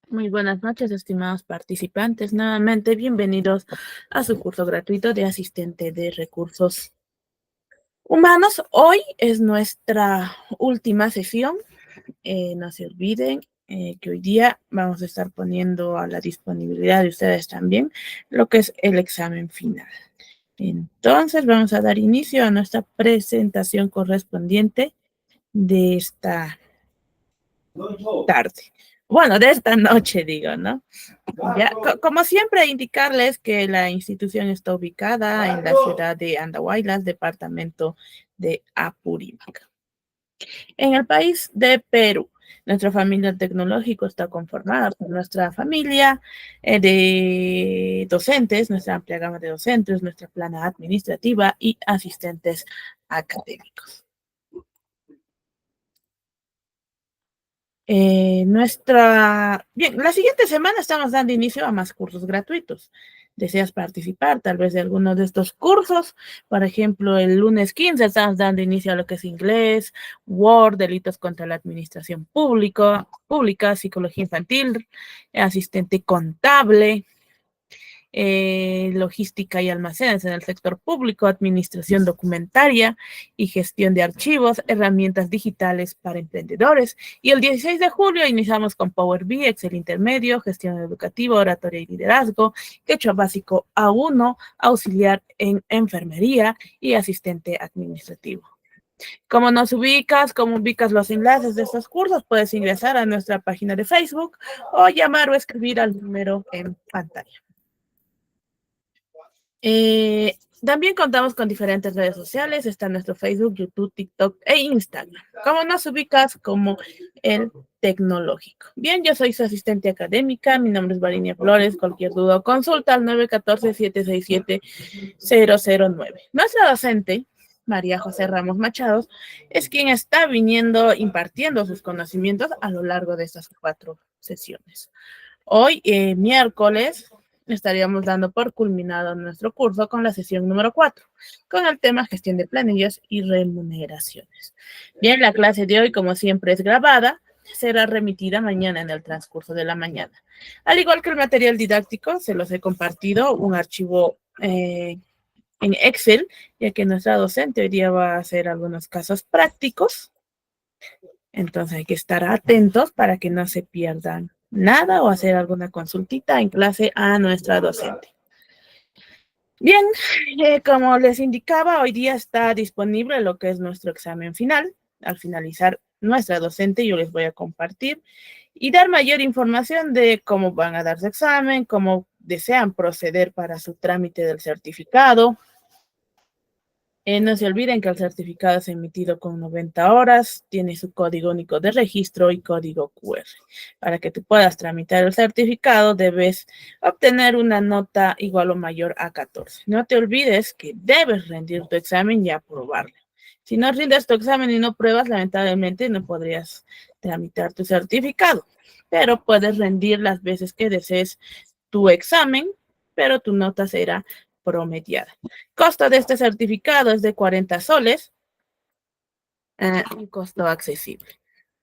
Muy buenas noches, estimados participantes. Nuevamente, bienvenidos a su curso gratuito de asistente de recursos humanos. Hoy es nuestra última sesión. No se olviden que hoy día vamos a estar poniendo a la disponibilidad de ustedes también lo que es el examen final. Entonces, vamos a dar inicio a nuestra presentación correspondiente de esta tarde. Bueno, de esta noche, digo, ¿no? Ya, como siempre, indicarles que la institución está ubicada en la ciudad de Andahuaylas, departamento de Apurímac. En el país de Perú, nuestra familia tecnológica está conformada por nuestra familia de docentes, nuestra amplia gama de docentes, nuestra plana administrativa y asistentes académicos. Bien, la siguiente semana estamos dando inicio a más cursos gratuitos. ¿Deseas participar tal vez de alguno de estos cursos? Por ejemplo, el lunes 15 estamos dando inicio a lo que es inglés, Word, delitos contra la administración pública, psicología infantil, asistente contable, logística y almacenes en el sector público, administración documentaria y gestión de archivos, herramientas digitales para emprendedores. Y el 16 de julio iniciamos con Power BI, Excel intermedio, gestión educativa, oratoria y liderazgo, quechua básico A1, auxiliar en enfermería y asistente administrativo. Como nos ubicas, como ubicas los enlaces de estos cursos, puedes ingresar a nuestra página de Facebook o llamar o escribir al número en pantalla. También contamos con diferentes redes sociales. Está nuestro Facebook, YouTube, TikTok e Instagram. ¿Cómo nos ubicas? Como el tecnológico. Bien, yo soy su asistente académica. Mi nombre es Varinia Flores. Cualquier duda o consulta al 914-767-009. Nuestra docente, María José Ramos Machado, es quien está viniendo impartiendo sus conocimientos a lo largo de estas 4 sesiones. Hoy, miércoles, estaríamos dando por culminado nuestro curso con la sesión número 4, con el tema gestión de planillas y remuneraciones. Bien, la clase de hoy, como siempre, es grabada, será remitida mañana en el transcurso de la mañana. Al igual que el material didáctico, se los he compartido un archivo en Excel, ya que nuestra docente hoy día va a hacer algunos casos prácticos. Entonces hay que estar atentos para que no se pierdan nada o hacer alguna consultita en clase a nuestra docente. Bien, como les indicaba, hoy día está disponible lo que es nuestro examen final. Al finalizar nuestra docente, yo les voy a compartir y dar mayor información de cómo van a dar su examen, cómo desean proceder para su trámite del certificado. No se olviden que el certificado es emitido con 90 horas, tiene su código único de registro y código QR. Para que tú puedas tramitar el certificado, debes obtener una nota igual o mayor a 14. No te olvides que debes rendir tu examen y aprobarlo. Si no rindes tu examen y no pruebas, lamentablemente no podrías tramitar tu certificado, pero puedes rendir las veces que desees tu examen, pero tu nota será promediada. Costo de este certificado es de 40 soles, un costo accesible.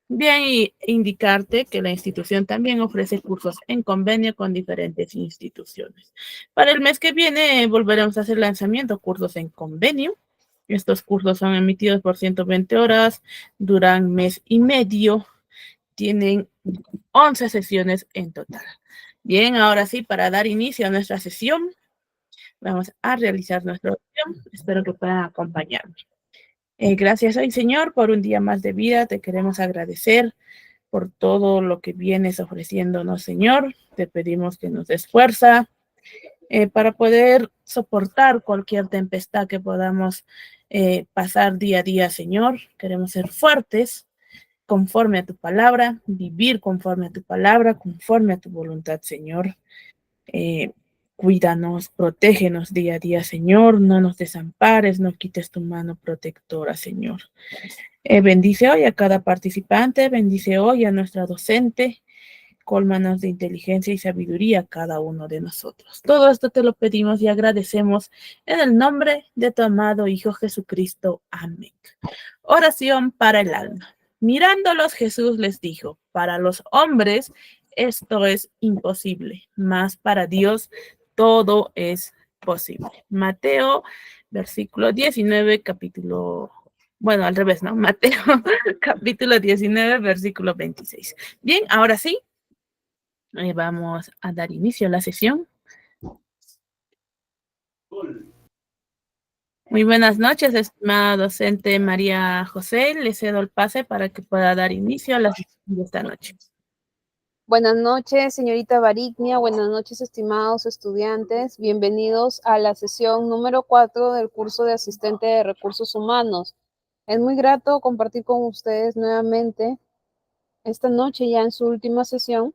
Bien, y indicarte que la institución también ofrece cursos en convenio con diferentes instituciones. Para el mes que viene volveremos a hacer lanzamiento, cursos en convenio. Estos cursos son emitidos por 120 horas, duran mes y medio, tienen 11 sesiones en total. Bien, ahora sí, para dar inicio a nuestra sesión, vamos a realizar nuestra oración. Espero que puedan acompañarme. Gracias hoy, Señor, por un día más de vida. Te queremos agradecer por todo lo que vienes ofreciéndonos, Señor. Te pedimos que nos des fuerza para poder soportar cualquier tempestad que podamos pasar día a día, Señor. Queremos ser fuertes conforme a tu palabra, vivir conforme a tu palabra, conforme a tu voluntad, Señor. Cuídanos, protégenos día a día, Señor. No nos desampares, no quites tu mano protectora, Señor. Bendice hoy a cada participante, bendice hoy a nuestra docente, cólmanos de inteligencia y sabiduría a cada uno de nosotros. Todo esto te lo pedimos y agradecemos en el nombre de tu amado Hijo Jesucristo. Amén. Oración para el alma. Mirándolos, Jesús les dijo, para los hombres esto es imposible, mas para Dios todo es posible. Mateo, versículo 19, capítulo, bueno, al revés, ¿no? Mateo, capítulo 19, versículo 26. Bien, ahora sí, vamos a dar inicio a la sesión. Muy buenas noches, estimada docente María José. Le cedo el pase para que pueda dar inicio a la sesión de esta noche. Buenas noches, señorita Barignia. Buenas noches, estimados estudiantes. Bienvenidos a la sesión número 4 del curso de asistente de recursos humanos. Es muy grato compartir con ustedes nuevamente esta noche ya en su última sesión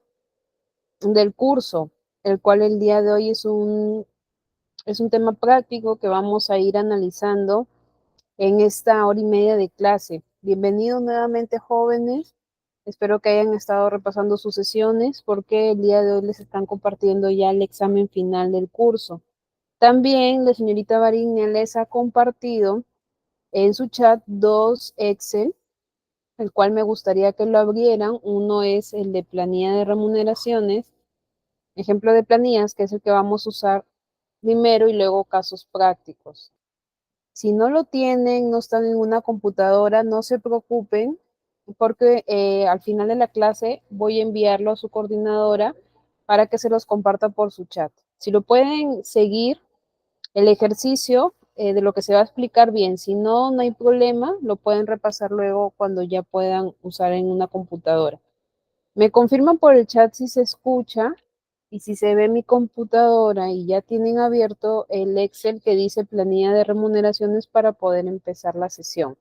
del curso, el cual el día de hoy es un tema práctico que vamos a ir analizando en esta hora y media de clase. Bienvenidos nuevamente, jóvenes. Espero que hayan estado repasando sus sesiones porque el día de hoy les están compartiendo ya el examen final del curso. También la señorita Bariña les ha compartido en su chat 2 Excel, el cual me gustaría que lo abrieran. Uno es el de planilla de remuneraciones, ejemplo de planillas, que es el que vamos a usar primero, y luego casos prácticos. Si no lo tienen, no están en una computadora, no se preocupen, porque al final de la clase voy a enviarlo a su coordinadora para que se los comparta por su chat. Si lo pueden seguir, el ejercicio de lo que se va a explicar bien. Si no, no hay problema, lo pueden repasar luego cuando ya puedan usar en una computadora. Me confirman por el chat si se escucha y si se ve mi computadora y ya tienen abierto el Excel que dice planilla de remuneraciones para poder empezar la sesión.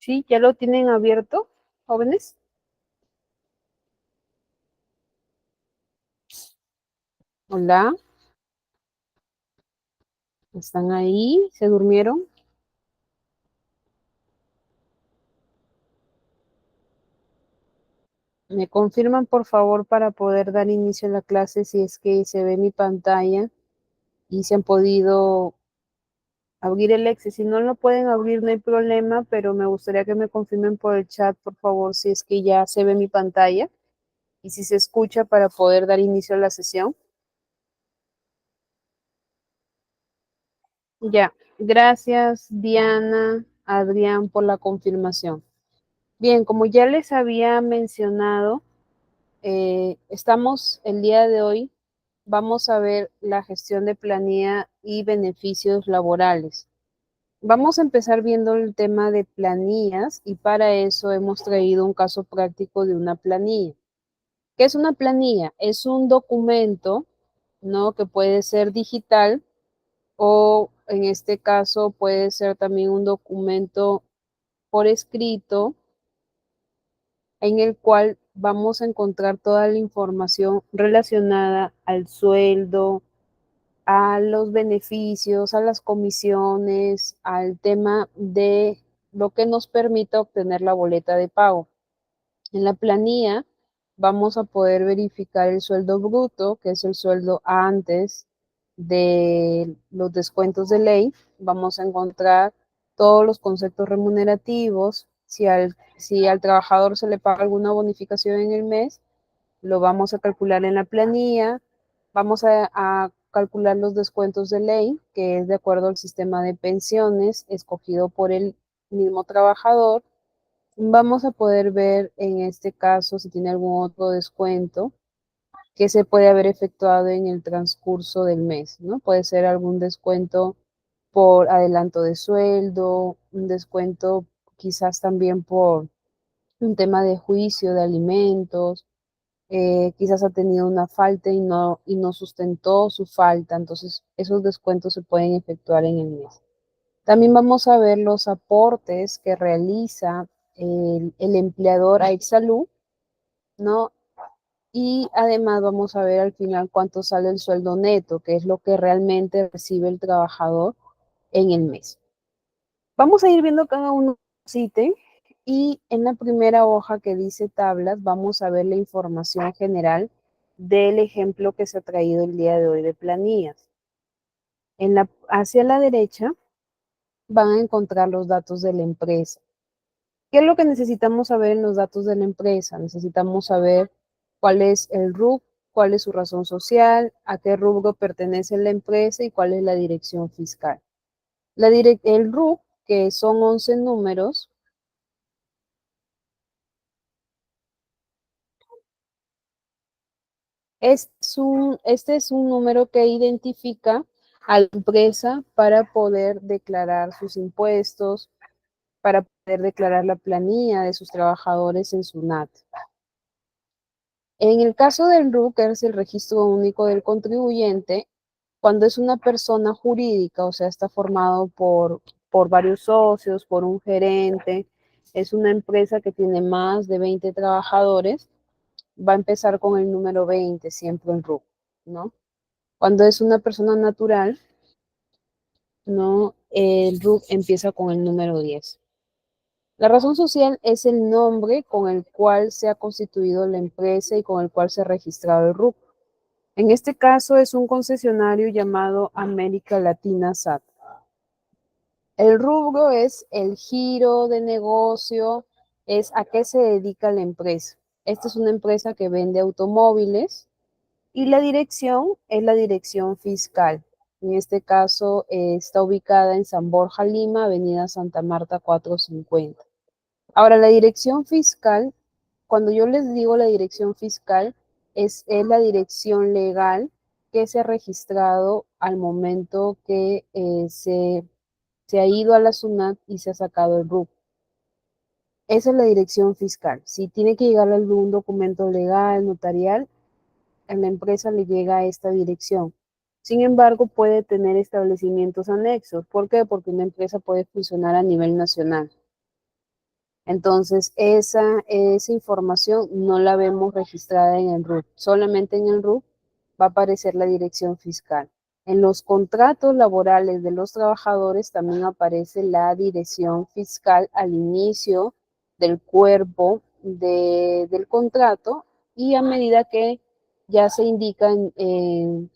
¿Sí? ¿Ya lo tienen abierto, jóvenes? Hola, ¿están ahí? ¿Se durmieron? Me confirman, por favor, para poder dar inicio a la clase si es que se ve mi pantalla y se han podido abrir el Excel. Si no lo pueden abrir, no hay problema, pero me gustaría que me confirmen por el chat, por favor, si es que ya se ve mi pantalla y si se escucha para poder dar inicio a la sesión. Ya, gracias Diana, Adrián, por la confirmación. Bien, como ya les había mencionado, estamos el día de hoy, vamos a ver la gestión de planilla y beneficios laborales. Vamos a empezar viendo el tema de planillas y para eso hemos traído un caso práctico de una planilla. ¿Qué es una planilla? Es un documento, ¿no? Que puede ser digital o en este caso puede ser también un documento por escrito en el cual vamos a encontrar toda la información relacionada al sueldo, a los beneficios, a las comisiones, al tema de lo que nos permita obtener la boleta de pago. En la planilla vamos a poder verificar el sueldo bruto, que es el sueldo antes de los descuentos de ley. Vamos a encontrar todos los conceptos remunerativos. Si al trabajador se le paga alguna bonificación en el mes, lo vamos a calcular en la planilla. Vamos a calcular los descuentos de ley, que es de acuerdo al sistema de pensiones escogido por el mismo trabajador. Vamos a poder ver en este caso si tiene algún otro descuento que se puede haber efectuado en el transcurso del mes, ¿no? Puede ser algún descuento por adelanto de sueldo, un descuento quizás también por un tema de juicio de alimentos, quizás ha tenido una falta y no sustentó su falta, entonces esos descuentos se pueden efectuar en el mes. También vamos a ver los aportes que realiza el empleador a Exsalud, ¿no? Y además vamos a ver al final cuánto sale el sueldo neto, que es lo que realmente recibe el trabajador en el mes. Vamos a ir viendo cada uno de ítem y en la primera hoja que dice tablas vamos a ver la información general del ejemplo que se ha traído el día de hoy de planillas. Hacia la derecha van a encontrar los datos de la empresa. ¿Qué es lo que necesitamos saber en los datos de la empresa? Necesitamos saber cuál es el RUC, cuál es su razón social, a qué rubro pertenece la empresa y cuál es la dirección fiscal. El RUC, que son 11 números, este es un número que identifica a la empresa para poder declarar sus impuestos, para poder declarar la planilla de sus trabajadores en SUNAT. En el caso del RUC, que es el Registro Único del Contribuyente, cuando es una persona jurídica, o sea, está formado por varios socios, por un gerente, es una empresa que tiene más de 20 trabajadores, va a empezar con el número 20, siempre en RUC, ¿no? Cuando es una persona natural, ¿no? El RUC empieza con el número 10. La razón social es el nombre con el cual se ha constituido la empresa y con el cual se ha registrado el RUC. En este caso es un concesionario llamado América Latina SAT. El rubro es el giro de negocio, es a qué se dedica la empresa. Esta es una empresa que vende automóviles y la dirección es la dirección fiscal. En este caso está ubicada en San Borja, Lima, Avenida Santa Marta 450. Ahora, la dirección fiscal, cuando yo les digo la dirección fiscal, es la dirección legal que se ha registrado al momento que se ha ido a la SUNAT y se ha sacado el RUC. Esa es la dirección fiscal. Si tiene que llegar algún documento legal, notarial, a la empresa le llega a esta dirección. Sin embargo, puede tener establecimientos anexos. ¿Por qué? Porque una empresa puede funcionar a nivel nacional. Entonces, esa información no la vemos registrada en el RUC. Solamente en el RUC va a aparecer la dirección fiscal. En los contratos laborales de los trabajadores también aparece la dirección fiscal al inicio del cuerpo del contrato y a medida que ya se indica en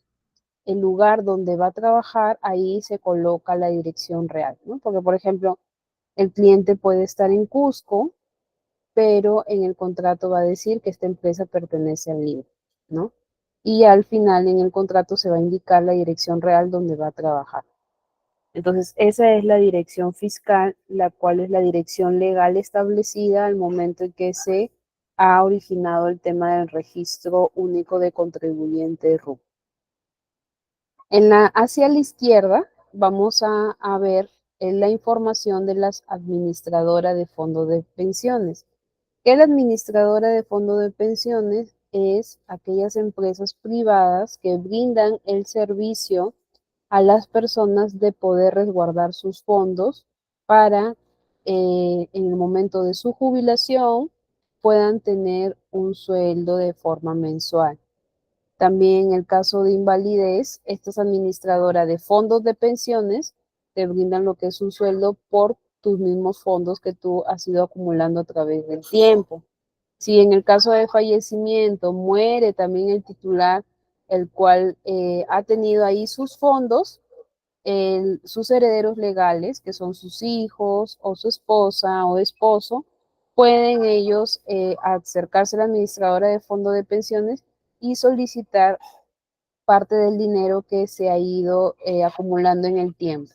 el lugar donde va a trabajar, ahí se coloca la dirección real, ¿no? Porque, por ejemplo, el cliente puede estar en Cusco, pero en el contrato va a decir que esta empresa pertenece al Lima, ¿no? Y al final en el contrato se va a indicar la dirección real donde va a trabajar. Entonces, esa es la dirección fiscal, la cual es la dirección legal establecida al momento en que se ha originado el tema del registro único de contribuyente RUC. Hacia la izquierda vamos a ver la información de las administradoras de fondos de pensiones. Que la administradora de fondo de pensiones es aquellas empresas privadas que brindan el servicio a las personas de poder resguardar sus fondos para en el momento de su jubilación puedan tener un sueldo de forma mensual. También en el caso de invalidez, estas administradoras de fondos de pensiones te brindan lo que es un sueldo por tus mismos fondos que tú has ido acumulando a través del tiempo. Si en el caso de fallecimiento muere también el titular, el cual ha tenido ahí sus fondos, sus herederos legales, que son sus hijos o su esposa o esposo, pueden ellos acercarse a la administradora de fondo de pensiones y solicitar parte del dinero que se ha ido acumulando en el tiempo.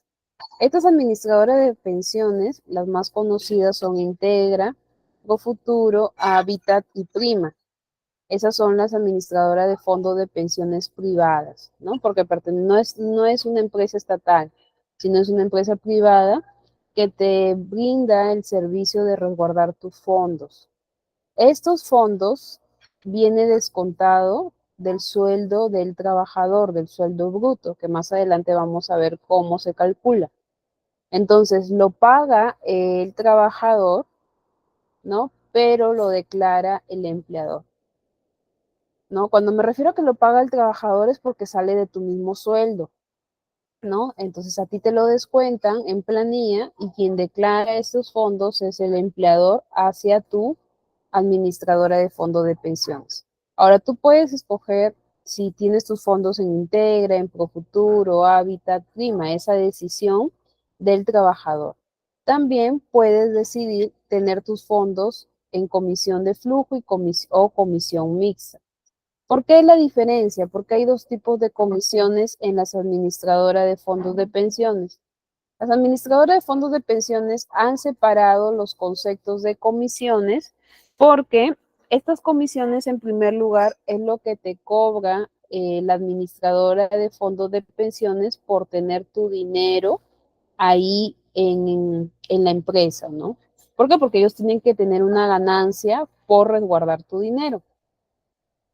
Estas administradoras de pensiones, las más conocidas son Integra, Profuturo, Habitat y Prima. Esas son las administradoras de fondos de pensiones privadas, ¿no? Porque no es una empresa estatal, sino es una empresa privada que te brinda el servicio de resguardar tus fondos. Estos fondos vienen descontado del sueldo del trabajador, del sueldo bruto, que más adelante vamos a ver cómo se calcula. Entonces, lo paga el trabajador, ¿no? Pero lo declara el empleador, ¿no? Cuando me refiero a que lo paga el trabajador es porque sale de tu mismo sueldo, ¿no? Entonces, a ti te lo descuentan en planilla y quien declara estos fondos es el empleador hacia tu administradora de fondo de pensiones. Ahora, tú puedes escoger si tienes tus fondos en Integra, en Profuturo, Hábitat, Prima, esa decisión del trabajador. También puedes decidir tener tus fondos en comisión de flujo y o comisión mixta. ¿Por qué la diferencia? Porque hay dos tipos de comisiones en las administradoras de fondos de pensiones. Las administradoras de fondos de pensiones han separado los conceptos de comisiones porque estas comisiones, en primer lugar, es lo que te cobra la administradora de fondos de pensiones por tener tu dinero ahí en la empresa, ¿no? ¿Por qué? Porque ellos tienen que tener una ganancia por resguardar tu dinero.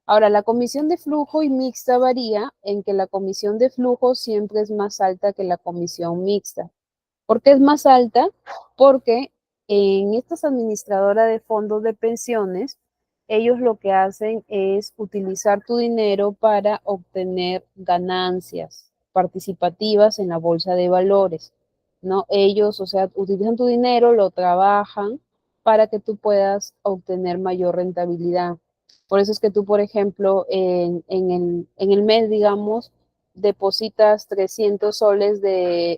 Ahora, la comisión de flujo y mixta varía en que la comisión de flujo siempre es más alta que la comisión mixta. ¿Por qué es más alta? Porque en estas administradoras de fondos de pensiones, ellos lo que hacen es utilizar tu dinero para obtener ganancias participativas en la bolsa de valores, ¿no? Ellos, o sea, utilizan tu dinero, lo trabajan para que tú puedas obtener mayor rentabilidad. Por eso es que tú, por ejemplo, en el mes, digamos, depositas 300 soles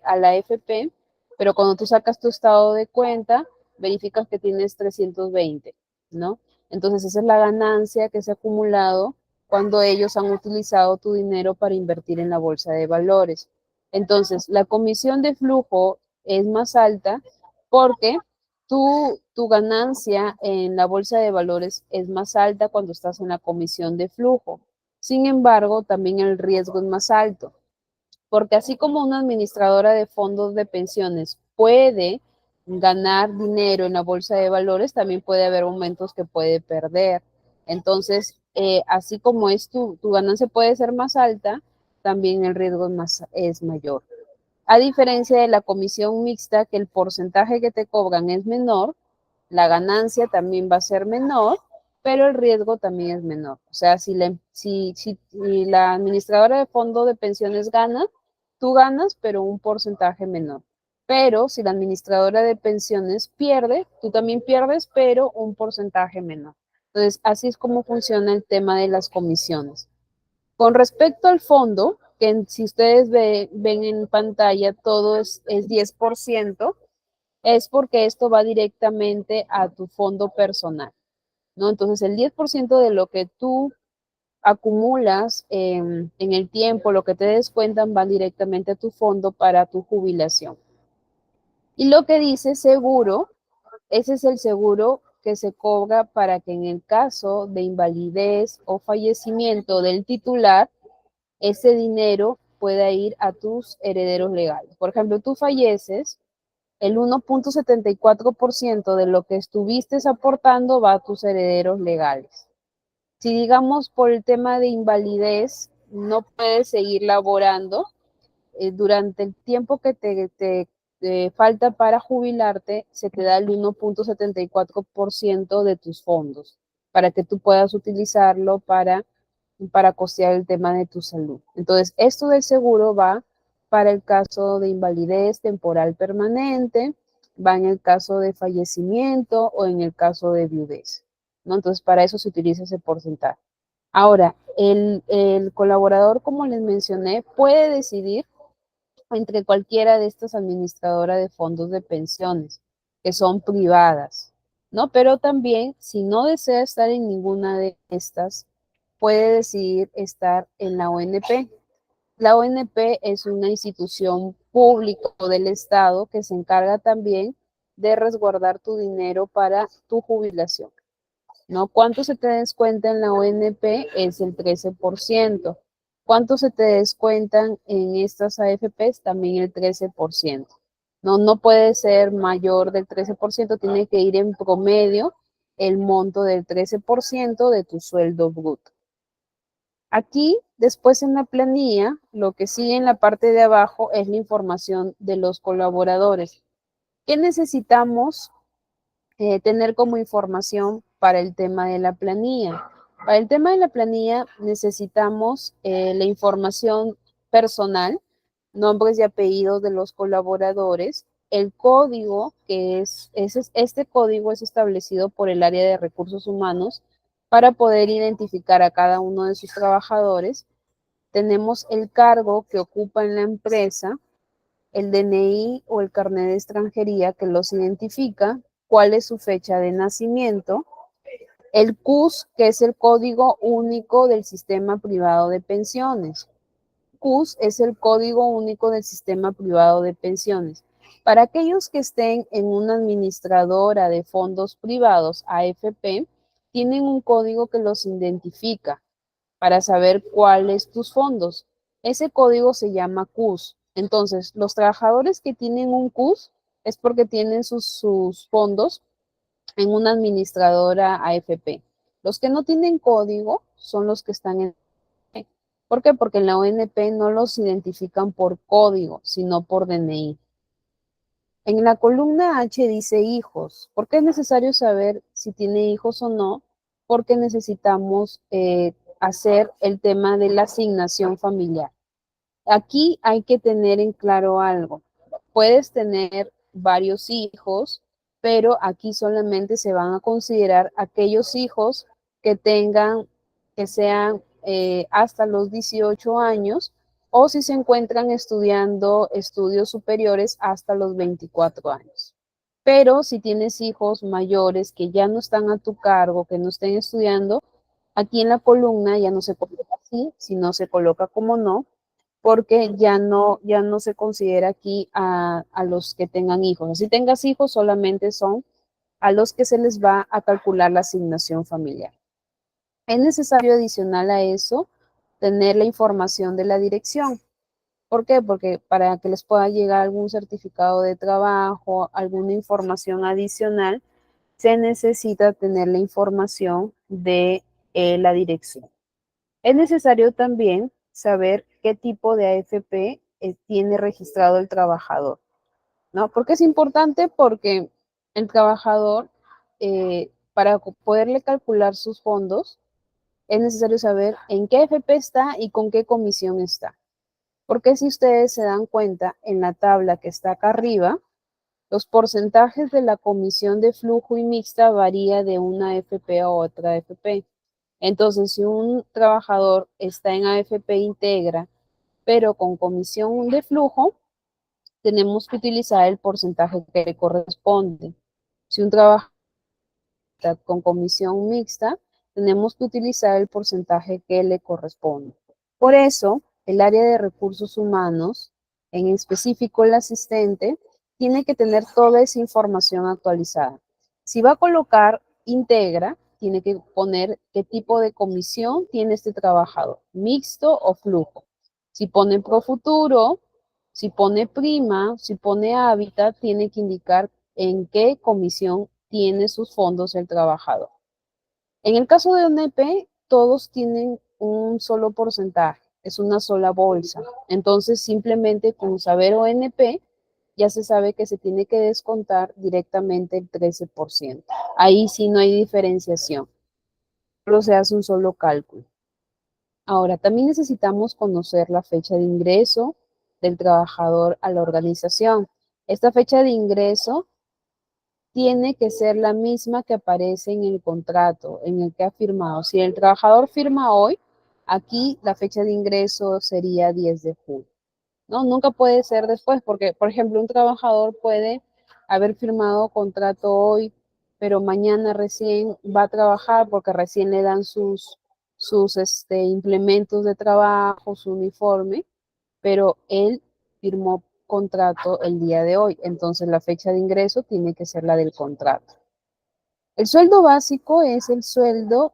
a la AFP, pero cuando tú sacas tu estado de cuenta, verificas que tienes 320, ¿no? Entonces esa es la ganancia que se ha acumulado cuando ellos han utilizado tu dinero para invertir en la bolsa de valores. Entonces, la comisión de flujo es más alta porque tu ganancia en la bolsa de valores es más alta cuando estás en la comisión de flujo. Sin embargo, también el riesgo es más alto, porque así como una administradora de fondos de pensiones puede ganar dinero en la bolsa de valores, también puede haber momentos que puede perder. Entonces, así como tu ganancia puede ser más alta, también el riesgo es mayor. A diferencia de la comisión mixta, que el porcentaje que te cobran es menor, la ganancia también va a ser menor, pero el riesgo también es menor. O sea, si la administradora de fondo de pensiones gana, tú ganas, pero un porcentaje menor. Pero si la administradora de pensiones pierde, tú también pierdes, pero un porcentaje menor. Entonces, así es como funciona el tema de las comisiones. Con respecto al fondo, que si ustedes ven en pantalla, todo es 10%, es porque esto va directamente a tu fondo personal, ¿no? Entonces, el 10% de lo que tú acumulas en el tiempo, lo que te descuentan, va directamente a tu fondo para tu jubilación. Y lo que dice seguro, ese es el seguro que se cobra para que en el caso de invalidez o fallecimiento del titular, ese dinero pueda ir a tus herederos legales. Por ejemplo, tú falleces, el 1.74% de lo que estuviste aportando va a tus herederos legales. Si digamos por el tema de invalidez no puedes seguir laborando, durante el tiempo que te falta para jubilarte, se te da el 1.74% de tus fondos para que tú puedas utilizarlo para costear el tema de tu salud. Entonces, esto del seguro va para el caso de invalidez temporal permanente, va en el caso de fallecimiento o en el caso de viudez, ¿no? Entonces, para eso se utiliza ese porcentaje. Ahora, el colaborador, como les mencioné, puede decidir entre cualquiera de estas administradoras de fondos de pensiones, que son privadas, ¿no? Pero también, si no desea estar en ninguna de estas, puede decidir estar en la ONP. La ONP es una institución pública del Estado que se encarga también de resguardar tu dinero para tu jubilación, ¿no? ¿Cuánto se te descuenta en la ONP? Es el 13%. ¿Cuánto se te descuentan en estas AFPs? También el 13%. No, no puede ser mayor del 13%, tiene que ir en promedio el monto del 13% de tu sueldo bruto. Aquí, después en la planilla, lo que sigue en la parte de abajo es la información de los colaboradores. ¿Qué necesitamos tener como información para el tema de la planilla? Para el tema de la planilla necesitamos la información personal, nombres y apellidos de los colaboradores, el código, este código es establecido por el área de recursos humanos Para poder identificar a cada uno de sus trabajadores, tenemos el cargo que ocupa en la empresa, el DNI o el carnet de extranjería que los identifica, cuál es su fecha de nacimiento, el CUS, que es el Código Único del Sistema Privado de Pensiones. CUS es el Código Único del Sistema Privado de Pensiones. Para aquellos que estén en una administradora de fondos privados, AFP, tienen un código que los identifica para saber cuáles tus fondos. Ese código se llama CUS. Entonces, los trabajadores que tienen un CUS es porque tienen sus fondos en una administradora AFP. Los que no tienen código son los que están en... ¿Por qué? Porque en la ONP no los identifican por código, sino por DNI. En la columna H dice hijos. ¿Por qué es necesario saber si tiene hijos o no? Porque necesitamos hacer el tema de la asignación familiar. Aquí hay que tener en claro algo. Puedes tener varios hijos, pero aquí solamente se van a considerar aquellos hijos que tengan, que sean hasta los 18 años, o si se encuentran estudiando estudios superiores hasta los 24 años. Pero si tienes hijos mayores que ya no están a tu cargo, que no estén estudiando, aquí en la columna ya no se coloca así, sino se coloca como no, porque ya no se considera aquí a los que tengan hijos. Si tengas hijos, solamente son a los que se les va a calcular la asignación familiar. Es necesario adicional a eso tener la información de la dirección. ¿Por qué? Porque para que les pueda llegar algún certificado de trabajo, alguna información adicional, se necesita tener la información de la dirección. Es necesario también saber qué tipo de AFP tiene registrado el trabajador, ¿no? ¿Por qué es importante? Porque el trabajador, para poderle calcular sus fondos, es necesario saber en qué AFP está y con qué comisión está. Porque si ustedes se dan cuenta, en la tabla que está acá arriba, los porcentajes de la comisión de flujo y mixta varía de una AFP a otra AFP. Entonces, si un trabajador está en AFP Integra, pero con comisión de flujo, tenemos que utilizar el porcentaje que le corresponde. Si un trabajador está con comisión mixta, tenemos que utilizar el porcentaje que le corresponde. Por eso, el área de recursos humanos, en específico el asistente, tiene que tener toda esa información actualizada. Si va a colocar Integra, tiene que poner qué tipo de comisión tiene este trabajador, mixto o flujo. Si pone Profuturo, si pone Prima, si pone Hábitat, tiene que indicar en qué comisión tiene sus fondos el trabajador. En el caso de ONP, todos tienen un solo porcentaje, es una sola bolsa. Entonces, simplemente con saber ONP, ya se sabe que se tiene que descontar directamente el 13%. Ahí sí no hay diferenciación, solo se hace un solo cálculo. Ahora, también necesitamos conocer la fecha de ingreso del trabajador a la organización. Esta fecha de ingreso tiene que ser la misma que aparece en el contrato, en el que ha firmado. Si el trabajador firma hoy, aquí la fecha de ingreso sería 10 de julio. ¿No? Nunca puede ser después, porque, por ejemplo, un trabajador puede haber firmado contrato hoy, pero mañana recién va a trabajar porque recién le dan sus implementos de trabajo, su uniforme, pero él firmó contrato el día de hoy, entonces la fecha de ingreso tiene que ser la del contrato. El sueldo básico es el sueldo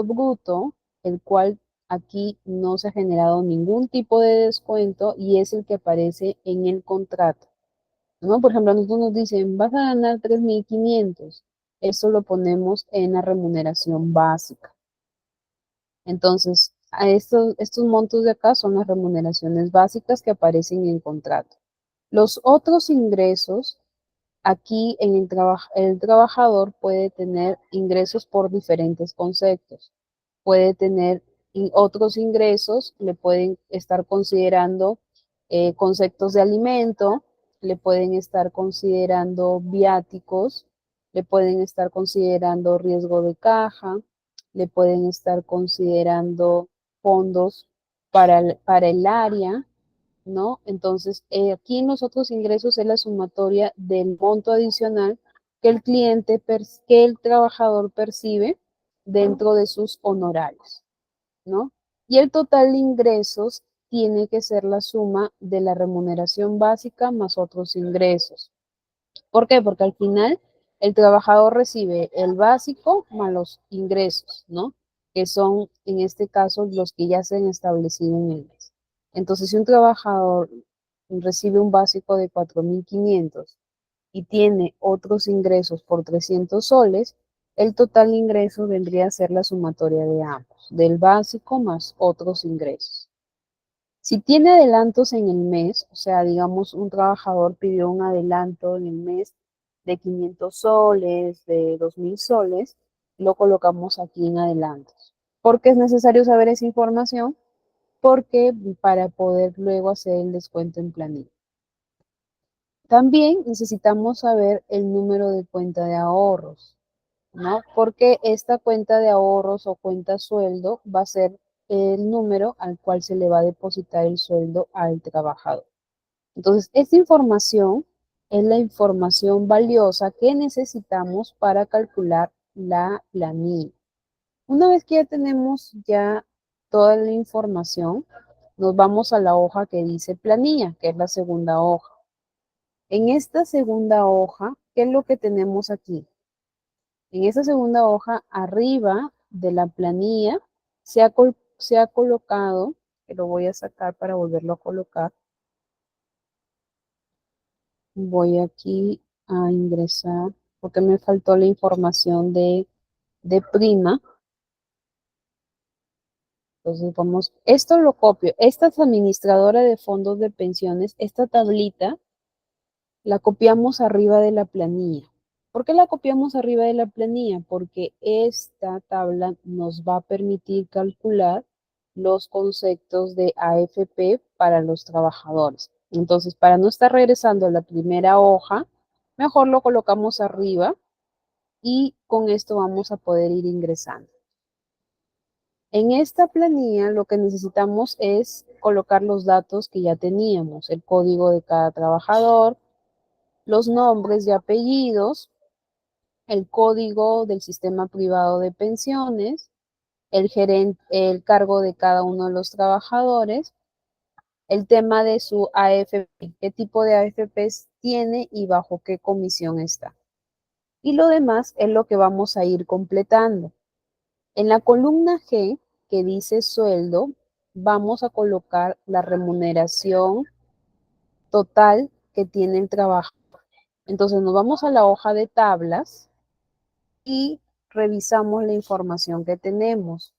bruto, el cual aquí no se ha generado ningún tipo de descuento y es el que aparece en el contrato, ¿no? Por ejemplo, a nosotros nos dicen, vas a ganar 3.500. Eso lo ponemos en la remuneración básica. Entonces, a estos montos de acá son las remuneraciones básicas que aparecen en el contrato. Los otros ingresos, aquí en el trabajador puede tener ingresos por diferentes conceptos. Puede tener otros ingresos, le pueden estar considerando conceptos de alimento, le pueden estar considerando viáticos, le pueden estar considerando riesgo de caja, le pueden estar considerando fondos para el área, ¿no? Entonces, aquí en los otros ingresos es la sumatoria del monto adicional que que el trabajador percibe dentro de sus honorarios, ¿no? Y el total de ingresos tiene que ser la suma de la remuneración básica más otros ingresos. ¿Por qué? Porque al final el trabajador recibe el básico más los ingresos, ¿no? Que son, en este caso, los que ya se han establecido en el mes. Entonces, si un trabajador recibe un básico de 4.500 y tiene otros ingresos por 300 soles, el total de ingresos vendría a ser la sumatoria de ambos, del básico más otros ingresos. Si tiene adelantos en el mes, o sea, digamos, un trabajador pidió un adelanto en el mes de 500 soles, de 2.000 soles, lo colocamos aquí en adelantos. ¿Por qué es necesario saber esa información? Porque para poder luego hacer el descuento en planilla. También necesitamos saber el número de cuenta de ahorros, ¿no? Porque esta cuenta de ahorros o cuenta sueldo va a ser el número al cual se le va a depositar el sueldo al trabajador. Entonces, esta información es la información valiosa que necesitamos para calcular la planilla. Una vez que ya tenemos toda la información, nos vamos a la hoja que dice planilla, que es la segunda hoja. En esta segunda hoja, ¿qué es lo que tenemos aquí? En esta segunda hoja, arriba de la planilla, se ha colocado, que lo voy a sacar para volverlo a colocar. Voy aquí a ingresar, porque me faltó la información de prima. Entonces vamos, esto lo copio. Esta es administradora de fondos de pensiones. Esta tablita la copiamos arriba de la planilla. ¿Por qué la copiamos arriba de la planilla? Porque esta tabla nos va a permitir calcular los conceptos de AFP para los trabajadores. Entonces, para no estar regresando a la primera hoja, mejor lo colocamos arriba y con esto vamos a poder ir ingresando. En esta planilla lo que necesitamos es colocar los datos que ya teníamos, el código de cada trabajador, los nombres y apellidos, el código del sistema privado de pensiones, el cargo de cada uno de los trabajadores, el tema de su AFP, qué tipo de AFPs tiene y bajo qué comisión está. Y lo demás es lo que vamos a ir completando. En la columna G, que dice sueldo, vamos a colocar la remuneración total que tiene el trabajo. Entonces nos vamos a la hoja de tablas y revisamos la información que tenemos.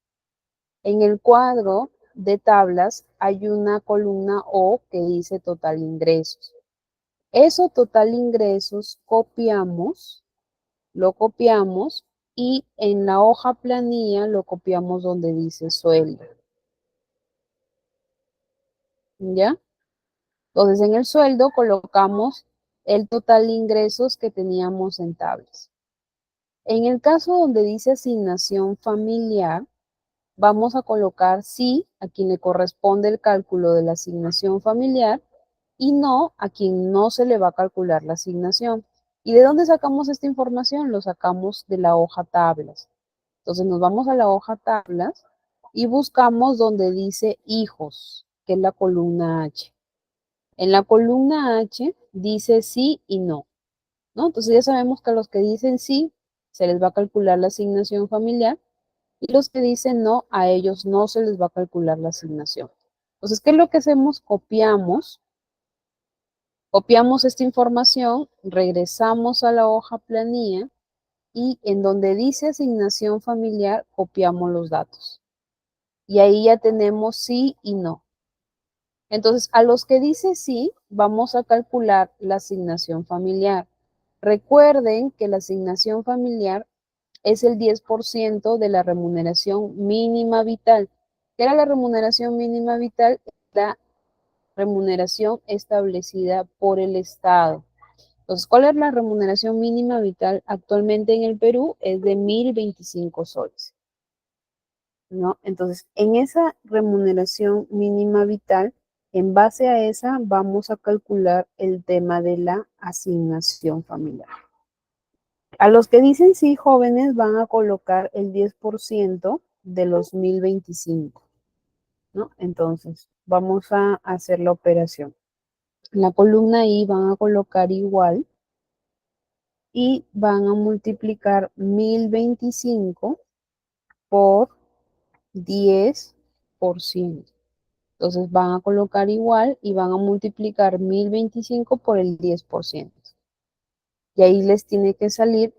En el cuadro de tablas hay una columna O que dice total ingresos. Eso total ingresos lo copiamos y en la hoja planilla lo copiamos donde dice sueldo. ¿Ya? Entonces en el sueldo colocamos el total de ingresos que teníamos en tablas. En el caso donde dice asignación familiar, vamos a colocar sí a quien le corresponde el cálculo de la asignación familiar y no a quien no se le va a calcular la asignación. ¿Y de dónde sacamos esta información? Lo sacamos de la hoja tablas. Entonces nos vamos a la hoja tablas y buscamos donde dice hijos, que es la columna H. En la columna H dice sí y no, ¿no? Entonces ya sabemos que a los que dicen sí, se les va a calcular la asignación familiar y los que dicen no, a ellos no se les va a calcular la asignación. Entonces, ¿qué es lo que hacemos? Copiamos esta información, regresamos a la hoja planilla y en donde dice asignación familiar, copiamos los datos. Y ahí ya tenemos sí y no. Entonces, a los que dice sí, vamos a calcular la asignación familiar. Recuerden que la asignación familiar es el 10% de la remuneración mínima vital. ¿Qué era la remuneración mínima vital? La remuneración establecida por el Estado. Entonces, ¿cuál es la remuneración mínima vital actualmente en el Perú? Es de 1.025 soles, ¿no? Entonces, en esa remuneración mínima vital, en base a esa, vamos a calcular el tema de la asignación familiar. A los que dicen sí, jóvenes, van a colocar el 10% de los 1.025, ¿no? Entonces, vamos a hacer la operación. En la columna I van a colocar igual y van a multiplicar 1.025 por 10%. Entonces van a colocar igual y van a multiplicar 1.025 por el 10%. Y ahí les tiene que salir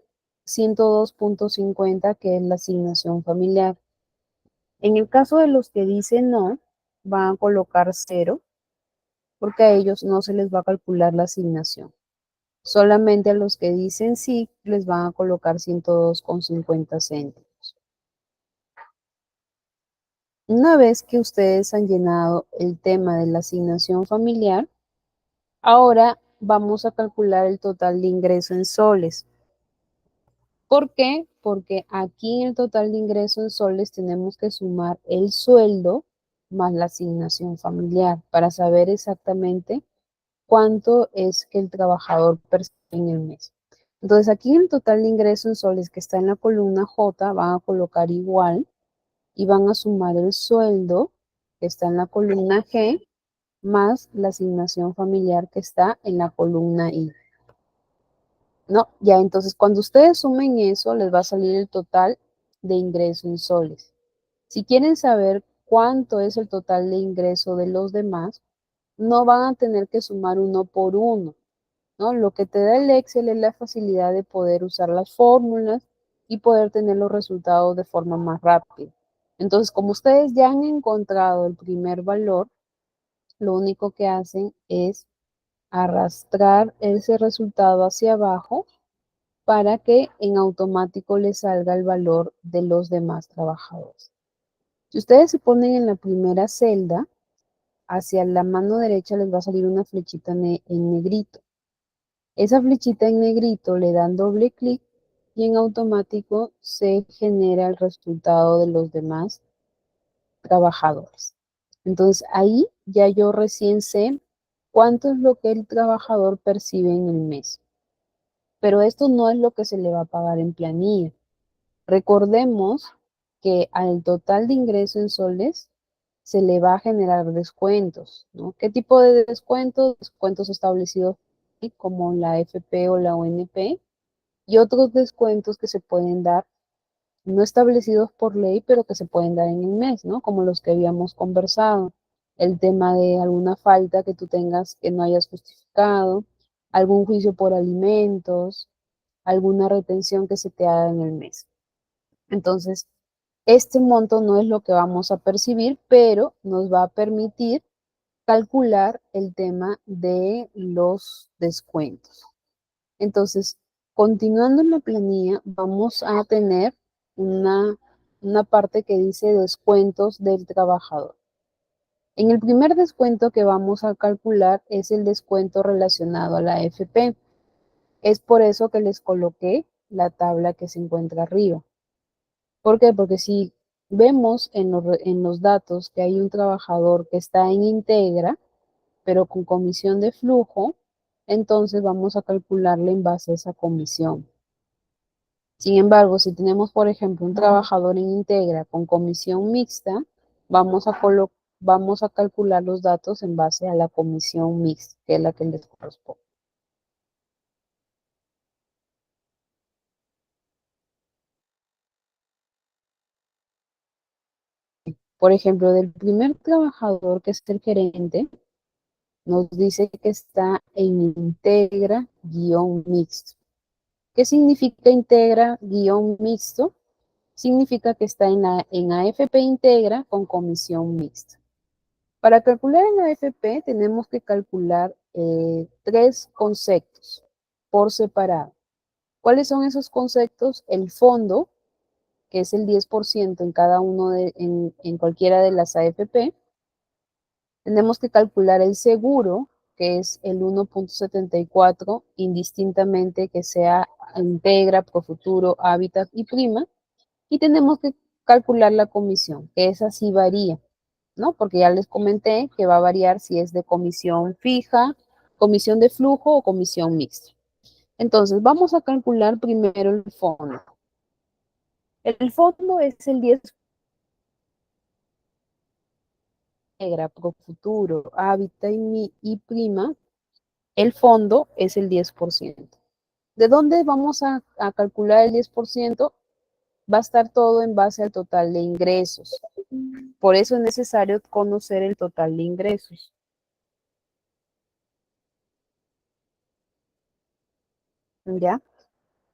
102.50, que es la asignación familiar. En el caso de los que dicen no, van a colocar 0, porque a ellos no se les va a calcular la asignación. Solamente a los que dicen sí, les van a colocar 102.50 céntimos. Una vez que ustedes han llenado el tema de la asignación familiar, ahora vamos a calcular el total de ingreso en soles. ¿Por qué? Porque aquí en el total de ingreso en soles tenemos que sumar el sueldo más la asignación familiar para saber exactamente cuánto es que el trabajador percibe en el mes. Entonces aquí en el total de ingreso en soles que está en la columna J van a colocar igual y van a sumar el sueldo que está en la columna G más la asignación familiar que está en la columna I. No, ya entonces cuando ustedes sumen eso, les va a salir el total de ingreso en soles. Si quieren saber cuánto es el total de ingreso de los demás, no van a tener que sumar uno por uno, ¿no? Lo que te da el Excel es la facilidad de poder usar las fórmulas y poder tener los resultados de forma más rápida. Entonces, como ustedes ya han encontrado el primer valor, lo único que hacen es arrastrar ese resultado hacia abajo para que en automático les salga el valor de los demás trabajadores. Si ustedes se ponen en la primera celda, hacia la mano derecha les va a salir una flechita en negrito. Esa flechita en negrito le dan doble clic y en automático se genera el resultado de los demás trabajadores. Entonces ahí ya yo recién sé cuánto es lo que el trabajador percibe en el mes. Pero esto no es lo que se le va a pagar en planilla. Recordemos que al total de ingreso en soles se le va a generar descuentos, ¿no? ¿Qué tipo de descuentos? Descuentos establecidos como la FP o la ONP y otros descuentos que se pueden dar, no establecidos por ley, pero que se pueden dar en el mes, ¿no? Como los que habíamos conversado. El tema de alguna falta que tú tengas que no hayas justificado, algún juicio por alimentos, alguna retención que se te haga en el mes. Entonces, este monto no es lo que vamos a percibir, pero nos va a permitir calcular el tema de los descuentos. Entonces, continuando en la planilla, vamos a tener una parte que dice descuentos del trabajador. En el primer descuento que vamos a calcular es el descuento relacionado a la FP. Es por eso que les coloqué la tabla que se encuentra arriba. ¿Por qué? Porque si vemos en los datos que hay un trabajador que está en íntegra, pero con comisión de flujo, entonces vamos a calcularle en base a esa comisión. Sin embargo, si tenemos, por ejemplo, un trabajador en íntegra con comisión mixta, vamos a calcular los datos en base a la comisión mixta, que es la que les corresponde. Por ejemplo, del primer trabajador, que es el gerente, nos dice que está en integra guión mixto. ¿Qué significa integra guión mixto? Significa que está en AFP integra con comisión mixta. Para calcular en AFP tenemos que calcular tres conceptos por separado. ¿Cuáles son esos conceptos? El fondo, que es el 10% en cada uno en cualquiera de las AFP. Tenemos que calcular el seguro, que es el 1.74, indistintamente que sea Integra, Profuturo, Hábitat y Prima, y tenemos que calcular la comisión, que esa sí varía, ¿no? Porque ya les comenté que va a variar si es de comisión fija, comisión de flujo o comisión mixta. Entonces, vamos a calcular primero el fondo. El fondo es el 10 Integra, Profuturo, Hábitat y Prima. El fondo es el 10%. ¿De dónde vamos a calcular el 10%? Va a estar todo en base al total de ingresos. Por eso es necesario conocer el total de ingresos. ¿Ya?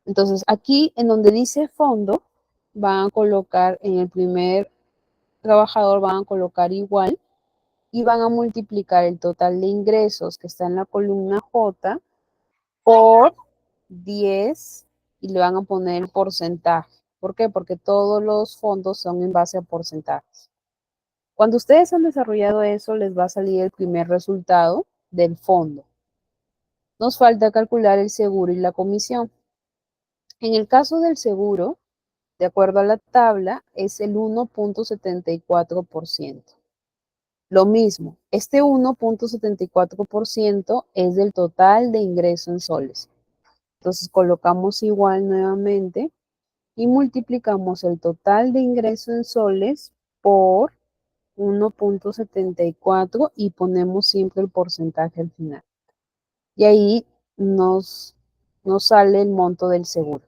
Entonces, aquí en donde dice fondo, van a colocar en el primer trabajador, van a colocar igual y van a multiplicar el total de ingresos que está en la columna J por 10 y le van a poner el porcentaje. ¿Por qué? Porque todos los fondos son en base a porcentajes. Cuando ustedes han desarrollado eso, les va a salir el primer resultado del fondo. Nos falta calcular el seguro y la comisión. En el caso del seguro, de acuerdo a la tabla, es el 1.74%. Lo mismo, este 1.74% es del total de ingreso en soles. Entonces colocamos igual nuevamente y multiplicamos el total de ingreso en soles por 1.74 y ponemos siempre el porcentaje al final. Y ahí nos sale el monto del seguro.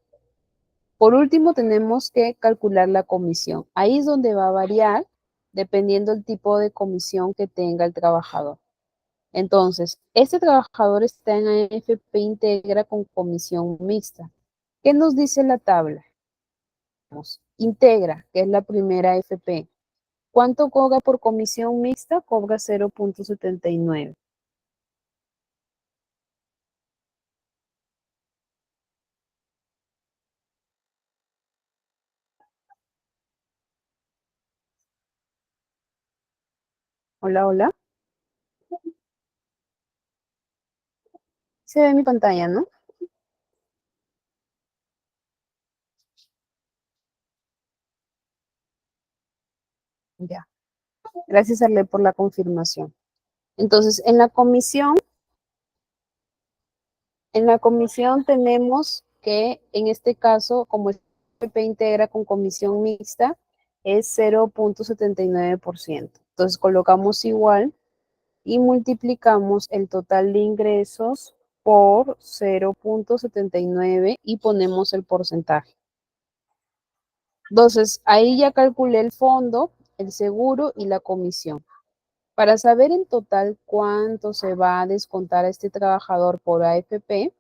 Por último, tenemos que calcular la comisión. Ahí es donde va a variar dependiendo del tipo de comisión que tenga el trabajador. Entonces, este trabajador está en AFP Integra con comisión mixta. ¿Qué nos dice la tabla? Integra, que es la primera AFP. ¿Cuánto cobra por comisión mixta? Cobra 0.79. Hola, hola. Se ve mi pantalla, ¿no? Ya. Gracias, Arle, por la confirmación. Entonces, en la comisión tenemos que, en este caso, como FP integra con comisión mixta, es 0.79%. Entonces, colocamos igual y multiplicamos el total de ingresos por 0.79 y ponemos el porcentaje. Entonces, ahí ya calculé el fondo, el seguro y la comisión. Para saber en total cuánto se va a descontar a este trabajador por AFP, hay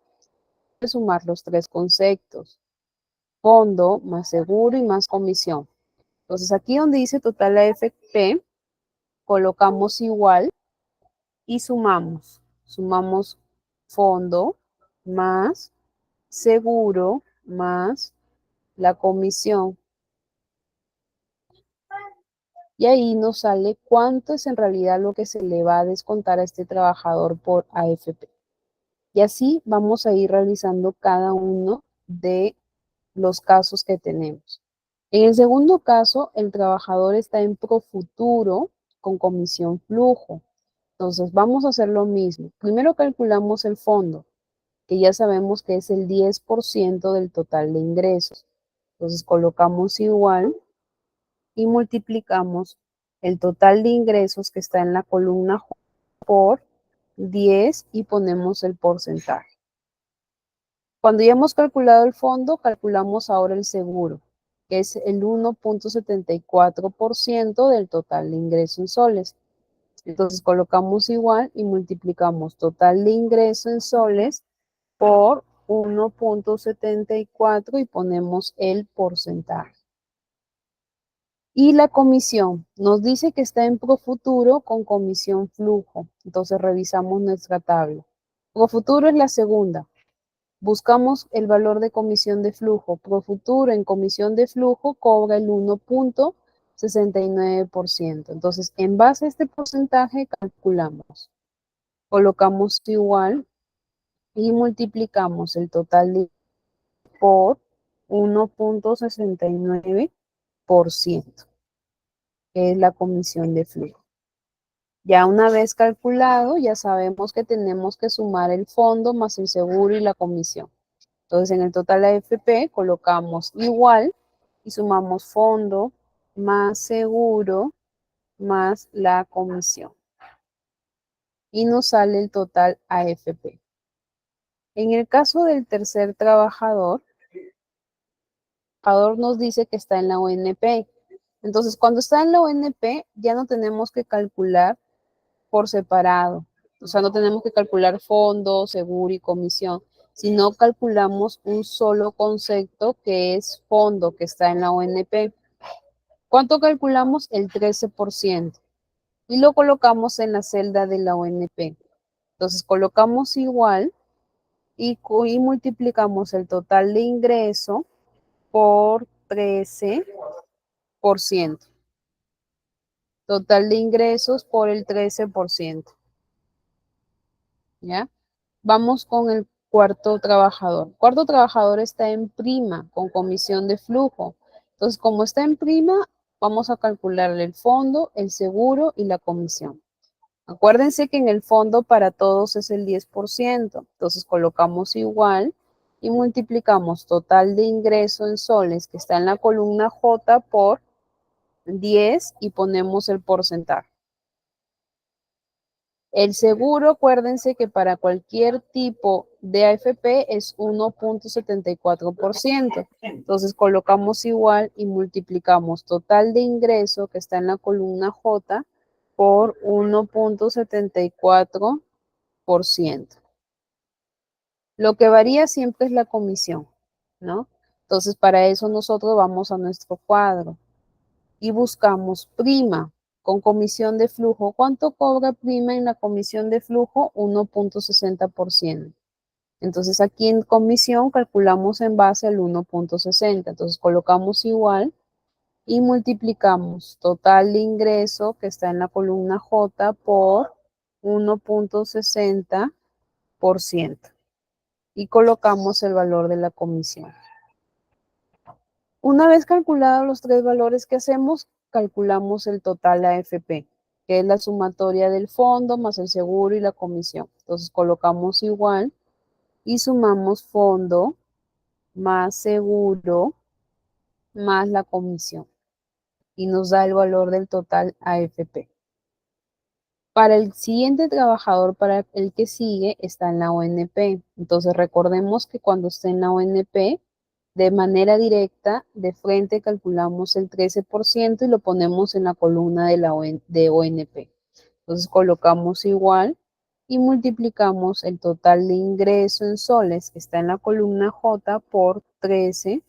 que sumar los tres conceptos: fondo, más seguro y más comisión. Entonces, aquí donde dice total AFP, colocamos igual y sumamos. Sumamos fondo más seguro más la comisión. Y ahí nos sale cuánto es en realidad lo que se le va a descontar a este trabajador por AFP. Y así vamos a ir realizando cada uno de los casos que tenemos. En el segundo caso, el trabajador está en Profuturo con comisión flujo. Entonces vamos a hacer lo mismo. Primero calculamos el fondo, que ya sabemos que es el 10% del total de ingresos. Entonces colocamos igual y multiplicamos el total de ingresos que está en la columna por 10 y ponemos el porcentaje. Cuando ya hemos calculado el fondo, calculamos ahora el seguro, que es el 1.74% del total de ingreso en soles. Entonces colocamos igual y multiplicamos total de ingreso en soles por 1.74 y ponemos el porcentaje. Y la comisión nos dice que está en Profuturo con comisión flujo. Entonces revisamos nuestra tabla. Profuturo es la segunda. Buscamos el valor de comisión de flujo. Profuturo en comisión de flujo cobra el 1.69%. Entonces, en base a este porcentaje calculamos Colocamos igual y multiplicamos el total de por 1.69%, que es la comisión de flujo. Ya una vez calculado, ya sabemos que tenemos que sumar el fondo más el seguro y la comisión. Entonces, en el total AFP colocamos igual y sumamos fondo más seguro más la comisión. Y nos sale el total AFP. En el caso del tercer trabajador, el trabajador nos dice que está en la ONP. Entonces, cuando está en la ONP, ya no tenemos que calcular por separado. O sea, no tenemos que calcular fondo, seguro y comisión, sino calculamos un solo concepto que es fondo, que está en la ONP. ¿Cuánto calculamos? El 13%. Y lo colocamos en la celda de la ONP. Entonces, colocamos igual y multiplicamos el total de ingreso por 13%. Total de ingresos por el 13%. ¿Ya? Vamos con el cuarto trabajador. Cuarto trabajador está en prima con comisión de flujo. Entonces, como está en prima, vamos a calcularle el fondo, el seguro y la comisión. Acuérdense que en el fondo para todos es el 10%. Entonces, colocamos igual y multiplicamos total de ingreso en soles que está en la columna J por 10 y ponemos el porcentaje. El seguro, acuérdense que para cualquier tipo de AFP es 1.74%. Entonces colocamos igual y multiplicamos total de ingreso que está en la columna J por 1.74%. Lo que varía siempre es la comisión, ¿no? Entonces para eso nosotros vamos a nuestro cuadro y buscamos prima con comisión de flujo. ¿Cuánto cobra prima en la comisión de flujo? 1.60%. Entonces aquí en comisión calculamos en base al 1.60. Entonces colocamos igual y multiplicamos total de ingreso que está en la columna J por 1.60% y colocamos el valor de la comisión. Una vez calculados los tres valores que hacemos, calculamos el total AFP, que es la sumatoria del fondo más el seguro y la comisión. Entonces colocamos igual y sumamos fondo más seguro más la comisión y nos da el valor del total AFP. Para el siguiente trabajador, para el que sigue, está en la ONP. Entonces recordemos que cuando esté en la ONP, de manera directa, de frente calculamos el 13% y lo ponemos en la columna de ONP. Entonces colocamos igual y multiplicamos el total de ingreso en soles que está en la columna J por 13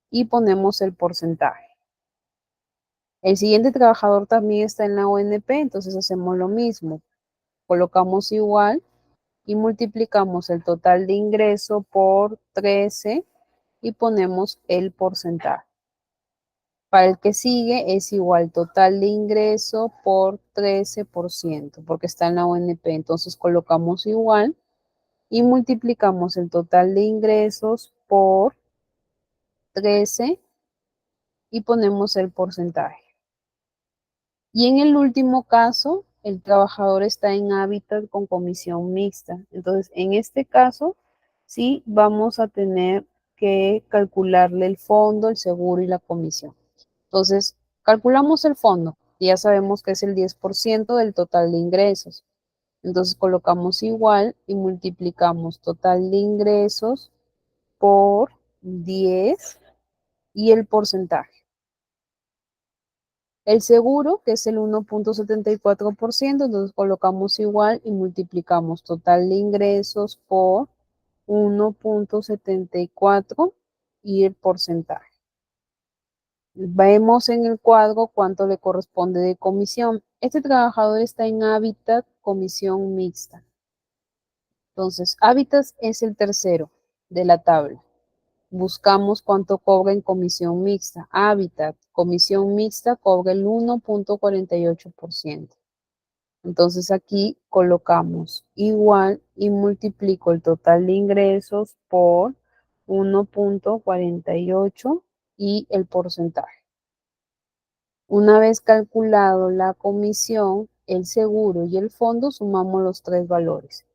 y ponemos el porcentaje. El siguiente trabajador también está en la ONP, entonces hacemos lo mismo. Colocamos igual y multiplicamos el total de ingreso por 13 y ponemos el porcentaje. Para el que sigue es igual total de ingreso por 13%, porque está en la ONP. Entonces colocamos igual y multiplicamos el total de ingresos por 13 y ponemos el porcentaje. Y en el último caso, el trabajador está en hábitat con comisión mixta. Entonces, en este caso, sí vamos a tener que calcularle el fondo, el seguro y la comisión. Entonces, calculamos el fondo y ya sabemos que es el 10% del total de ingresos. Entonces, colocamos igual y multiplicamos total de ingresos por 10 y el porcentaje. El seguro, que es el 1.74%, entonces colocamos igual y multiplicamos total de ingresos por 1.74 y el porcentaje. Vemos en el cuadro cuánto le corresponde de comisión. Este trabajador está en hábitat comisión mixta. Entonces, hábitat es el tercero de la tabla. Buscamos cuánto cobra en comisión mixta. Hábitat, comisión mixta cobra el 1.48%. Entonces aquí colocamos igual y multiplico el total de ingresos por 1.48 y el porcentaje. Una vez calculado la comisión, el seguro y el fondo, sumamos los tres valores.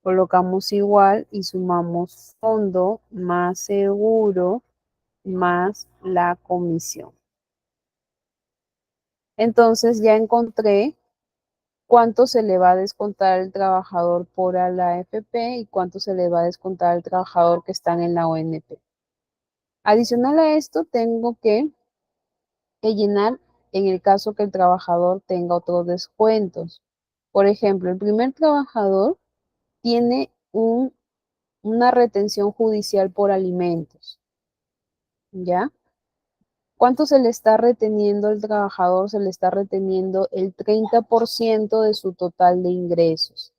Colocamos igual y sumamos fondo más seguro más la comisión. Entonces ya encontré cuánto se le va a descontar al trabajador por la AFP y cuánto se le va a descontar al trabajador que está en la ONP. Adicional a esto, tengo que llenar en el caso que el trabajador tenga otros descuentos. Por ejemplo, el primer trabajador tiene una retención judicial por alimentos, ¿ya? ¿Cuánto se le está reteniendo al trabajador? Se le está reteniendo el 30% de su total de ingresos.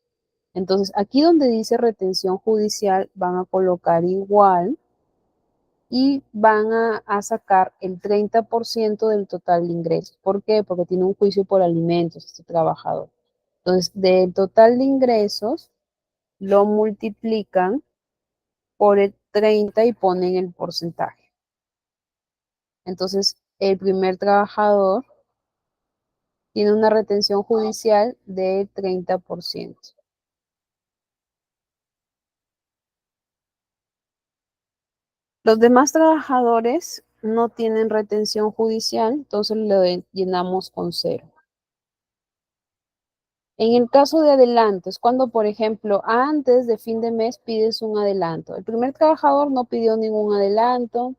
Entonces, aquí donde dice retención judicial, van a colocar igual y van a sacar el 30% del total de ingresos. ¿Por qué? Porque tiene un juicio por alimentos este trabajador. Entonces, del total de ingresos, lo multiplican por el 30 y ponen el porcentaje. Entonces, el primer trabajador tiene una retención judicial del 30%. Los demás trabajadores no tienen retención judicial, entonces lo llenamos con 0. En el caso de adelanto, es cuando, por ejemplo, antes de fin de mes pides un adelanto. El primer trabajador no pidió ningún adelanto.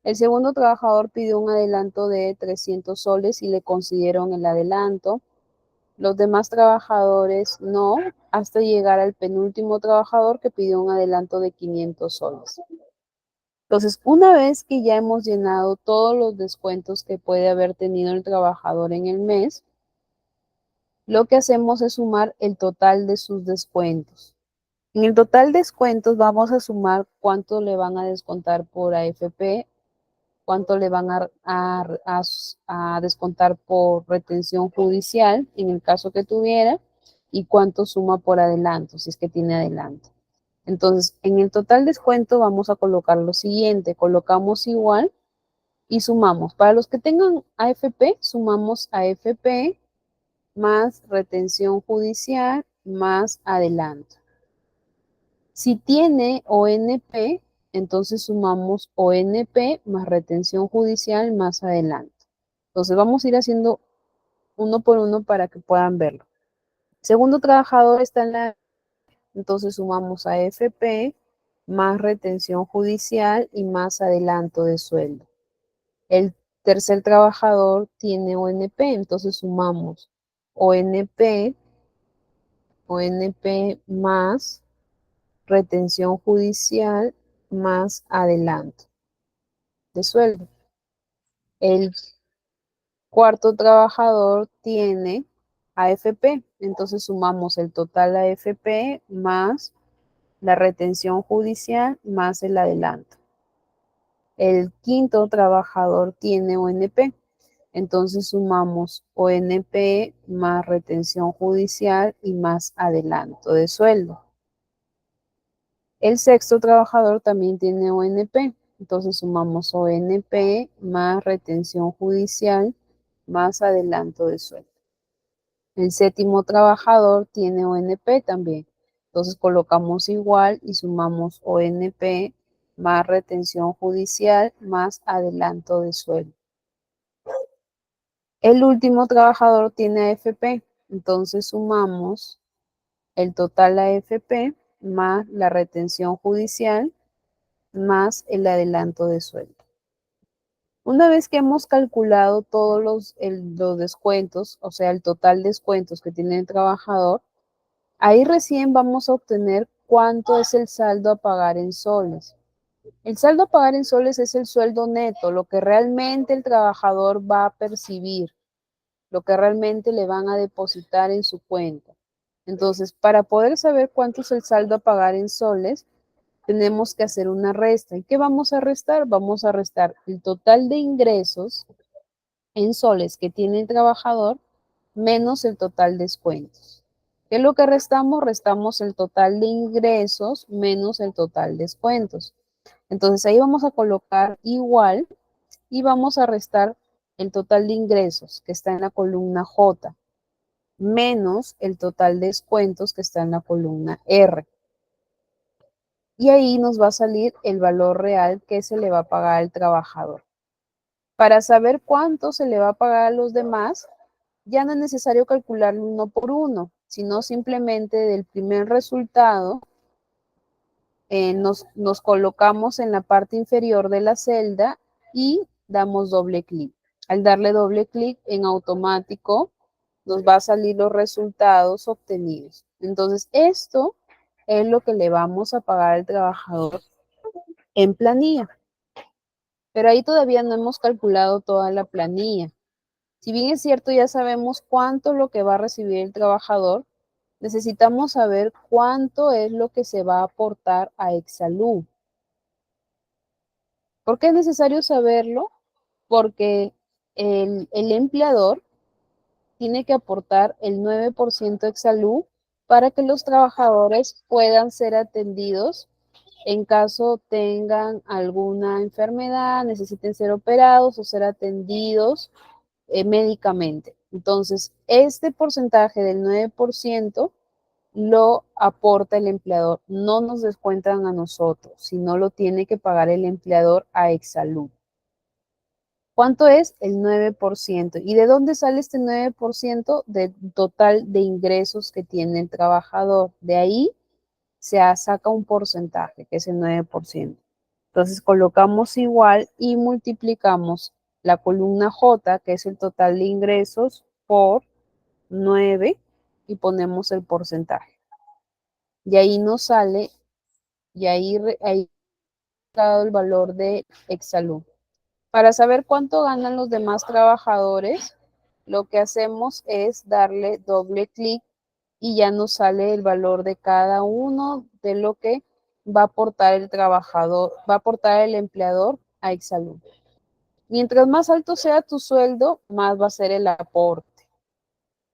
El segundo trabajador pidió un adelanto de 300 soles y le concedieron el adelanto. Los demás trabajadores no, hasta llegar al penúltimo trabajador que pidió un adelanto de 500 soles. Entonces, una vez que ya hemos llenado todos los descuentos que puede haber tenido el trabajador en el mes, lo que hacemos es sumar el total de sus descuentos. En el total de descuentos vamos a sumar cuánto le van a descontar por AFP, cuánto le van a descontar por retención judicial, en el caso que tuviera, y cuánto suma por adelanto, si es que tiene adelanto. Entonces, en el total descuento vamos a colocar lo siguiente, colocamos igual y sumamos. Para los que tengan AFP, sumamos AFP más retención judicial más adelanto. Si tiene ONP, entonces sumamos ONP más retención judicial más adelanto. Entonces vamos a ir haciendo uno por uno para que puedan verlo. Segundo trabajador está en la, entonces sumamos AFP más retención judicial y más adelanto de sueldo. El tercer trabajador tiene ONP, entonces sumamos ONP más retención judicial más adelanto de sueldo. El cuarto trabajador tiene AFP, entonces sumamos el total AFP más la retención judicial más el adelanto. El quinto trabajador tiene ONP, entonces sumamos ONP más retención judicial y más adelanto de sueldo. El sexto trabajador también tiene ONP, entonces sumamos ONP más retención judicial más adelanto de sueldo. El séptimo trabajador tiene ONP también, entonces colocamos igual y sumamos ONP más retención judicial más adelanto de sueldo. El último trabajador tiene AFP, entonces sumamos el total AFP más la retención judicial más el adelanto de sueldo. Una vez que hemos calculado todos los descuentos, o sea, el total de descuentos que tiene el trabajador, ahí recién vamos a obtener cuánto es el saldo a pagar en soles. El saldo a pagar en soles es el sueldo neto, lo que realmente el trabajador va a percibir, lo que realmente le van a depositar en su cuenta. Entonces, para poder saber cuánto es el saldo a pagar en soles, tenemos que hacer una resta. ¿Y qué vamos a restar? Vamos a restar el total de ingresos en soles que tiene el trabajador menos el total descuentos. ¿Qué es lo que restamos? Restamos el total de ingresos menos el total descuentos. Entonces ahí vamos a colocar igual y vamos a restar el total de ingresos que está en la columna J menos el total de descuentos que está en la columna R. Y ahí nos va a salir el valor real que se le va a pagar al trabajador. Para saber cuánto se le va a pagar a los demás, ya no es necesario calcular uno por uno, sino simplemente del primer resultado nos colocamos en la parte inferior de la celda y damos doble clic. Al darle doble clic, en automático nos va a salir los resultados obtenidos. Entonces, esto es lo que le vamos a pagar al trabajador en planilla. Pero ahí todavía no hemos calculado toda la planilla. Si bien es cierto, ya sabemos cuánto es lo que va a recibir el trabajador, necesitamos saber cuánto es lo que se va a aportar a Exsalud. ¿Por qué es necesario saberlo? Porque el empleador tiene que aportar el 9% de Exsalud para que los trabajadores puedan ser atendidos en caso tengan alguna enfermedad, necesiten ser operados o ser atendidos médicamente. Entonces, este porcentaje del 9% lo aporta el empleador, no nos descuentan a nosotros, sino lo tiene que pagar el empleador a Exsalud. ¿Cuánto es? El 9%. ¿Y de dónde sale este 9%? Del total de ingresos que tiene el trabajador. De ahí se saca un porcentaje, que es el 9%. Entonces colocamos igual y multiplicamos la columna J, que es el total de ingresos, por 9 y ponemos el porcentaje. Y ahí nos sale, y ahí dado el valor de Exsalud. Para saber cuánto ganan los demás trabajadores, lo que hacemos es darle doble clic y ya nos sale el valor de cada uno de lo que va a aportar el trabajador, va a aportar el empleador a Exsalud. Mientras más alto sea tu sueldo, más va a ser el aporte.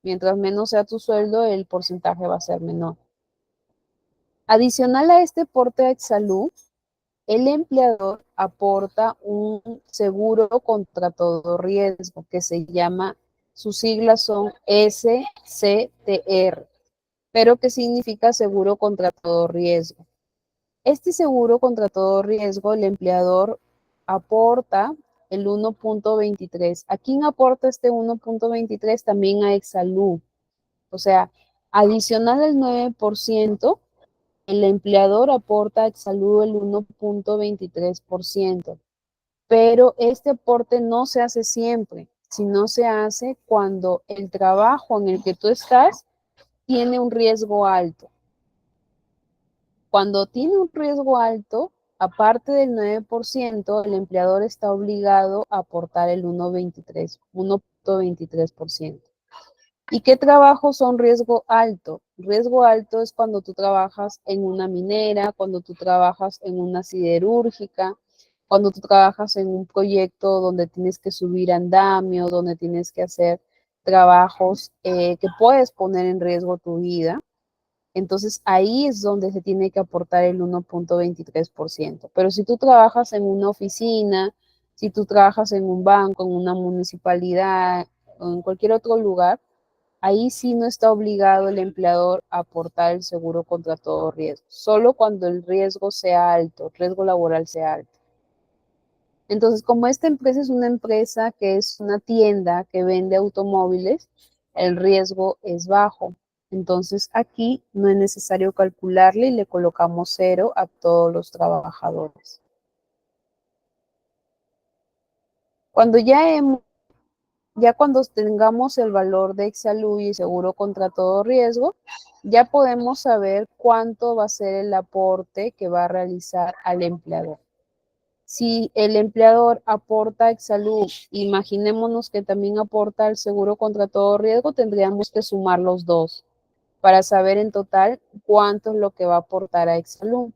Mientras menos sea tu sueldo, el porcentaje va a ser menor. Adicional a este aporte a Exsalud, el empleador aporta un seguro contra todo riesgo que se llama, sus siglas son SCTR, pero que significa seguro contra todo riesgo. Este seguro contra todo riesgo, el empleador aporta el 1.23. ¿A quién aporta este 1.23? También a Exsalud. O sea, adicional al 9%, el empleador aporta a Exsalud el 1.23%, pero este aporte no se hace siempre, sino se hace cuando el trabajo en el que tú estás tiene un riesgo alto. Cuando tiene un riesgo alto, aparte del 9%, el empleador está obligado a aportar el 1.23%. ¿Y qué trabajos son riesgo alto? Riesgo alto es cuando tú trabajas en una minera, cuando tú trabajas en una siderúrgica, cuando tú trabajas en un proyecto donde tienes que subir andamio, donde tienes que hacer trabajos que puedes poner en riesgo tu vida. Entonces ahí es donde se tiene que aportar el 1.23%. Pero si tú trabajas en una oficina, si tú trabajas en un banco, en una municipalidad o en cualquier otro lugar, ahí sí no está obligado el empleador a aportar el seguro contra todo riesgo, solo cuando el riesgo sea alto, el riesgo laboral sea alto. Entonces, como esta empresa es una empresa que es una tienda que vende automóviles, el riesgo es bajo. Entonces, aquí no es necesario calcularle y le colocamos 0 a todos los trabajadores. Cuando ya cuando tengamos el valor de Exsalud y seguro contra todo riesgo, ya podemos saber cuánto va a ser el aporte que va a realizar al empleador. Si el empleador aporta Exsalud, imaginémonos que también aporta el seguro contra todo riesgo, tendríamos que sumar los dos para saber en total cuánto es lo que va a aportar a Exsalud.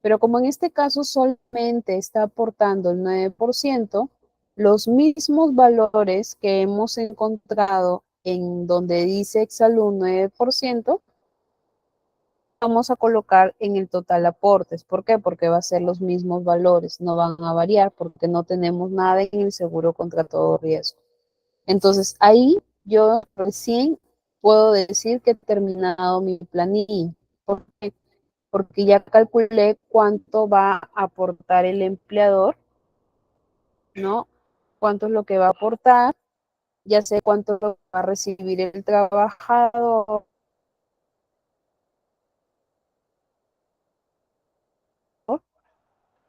Pero como en este caso solamente está aportando el 9%, los mismos valores que hemos encontrado en donde dice exalum 9%, vamos a colocar en el total aportes. ¿Por qué? Porque va a ser los mismos valores, no van a variar porque no tenemos nada en el seguro contra todo riesgo. Entonces, ahí yo recién puedo decir que he terminado mi planilla. ¿Por qué? Porque ya calculé cuánto va a aportar el empleador, ¿no? Cuánto es lo que va a aportar, ya sé cuánto va a recibir el trabajador,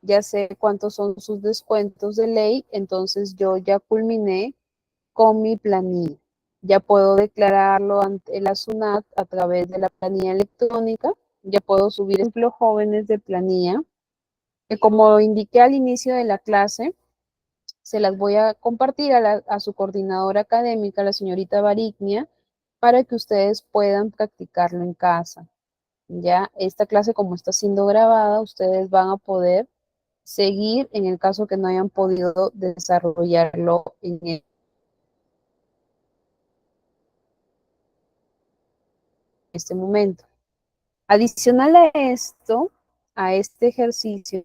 ya sé cuántos son sus descuentos de ley, entonces yo ya culminé con mi planilla. Ya puedo declararlo ante la SUNAT a través de la planilla electrónica, ya puedo subir ejemplos jóvenes de planilla, que como indiqué al inicio de la clase, se las voy a compartir a su coordinadora académica, la señorita Barignia, para que ustedes puedan practicarlo en casa. Ya esta clase, como está siendo grabada, ustedes van a poder seguir en el caso que no hayan podido desarrollarlo en este momento. Adicional a esto, a este ejercicio,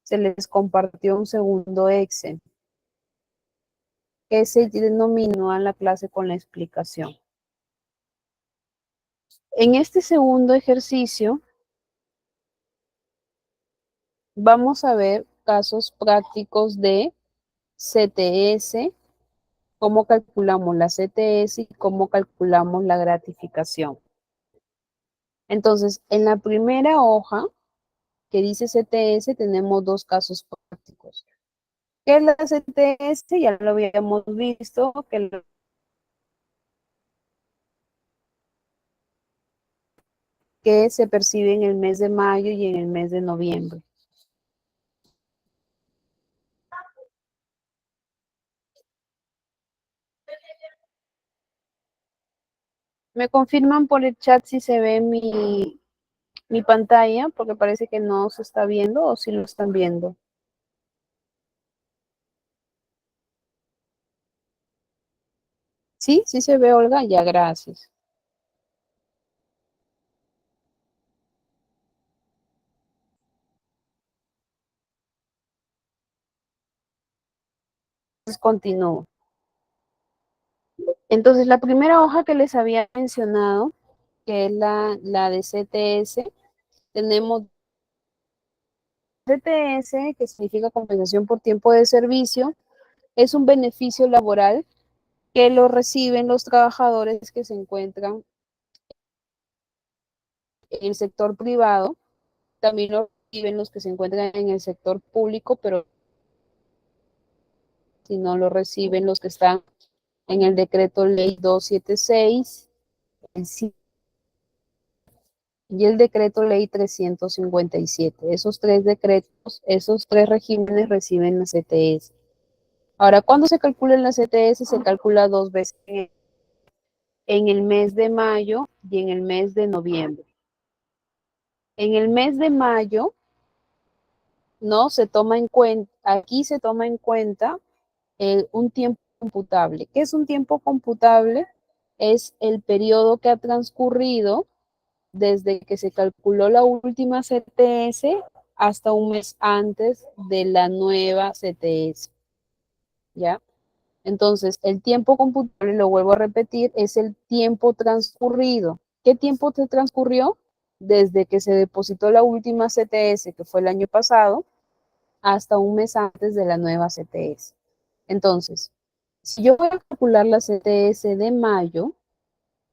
se les compartió un segundo Excel que se denominó a la clase con la explicación. En este segundo ejercicio, vamos a ver casos prácticos de CTS, cómo calculamos la CTS y cómo calculamos la gratificación. Entonces, en la primera hoja que dice CTS tenemos dos casos prácticos. ¿Qué es la CTS? Ya lo habíamos visto, que se percibe en el mes de mayo y en el mes de noviembre. Me confirman por el chat si se ve mi pantalla, porque parece que no se está viendo o si lo están viendo. Sí, sí se ve, Olga, ya, gracias. Entonces continúo. Entonces, la primera hoja que les había mencionado, que es la de CTS, tenemos CTS, que significa compensación por tiempo de servicio, es un beneficio laboral que lo reciben los trabajadores que se encuentran en el sector privado, también lo reciben los que se encuentran en el sector público, pero si no lo reciben los que están en el decreto ley 276 y el decreto ley 357. Esos tres decretos, esos tres regímenes reciben la CTS. Ahora, ¿cuándo se calcula la CTS? Se calcula dos veces en el mes de mayo y en el mes de noviembre. En el mes de mayo, no se toma en cuenta, aquí se toma en cuenta un tiempo computable. ¿Qué es un tiempo computable? Es el periodo que ha transcurrido desde que se calculó la última CTS hasta un mes antes de la nueva CTS. ¿Ya? Entonces, el tiempo computable, lo vuelvo a repetir, es el tiempo transcurrido. ¿Qué tiempo se transcurrió? Desde que se depositó la última CTS, que fue el año pasado, hasta un mes antes de la nueva CTS. Entonces, si yo voy a calcular la CTS de mayo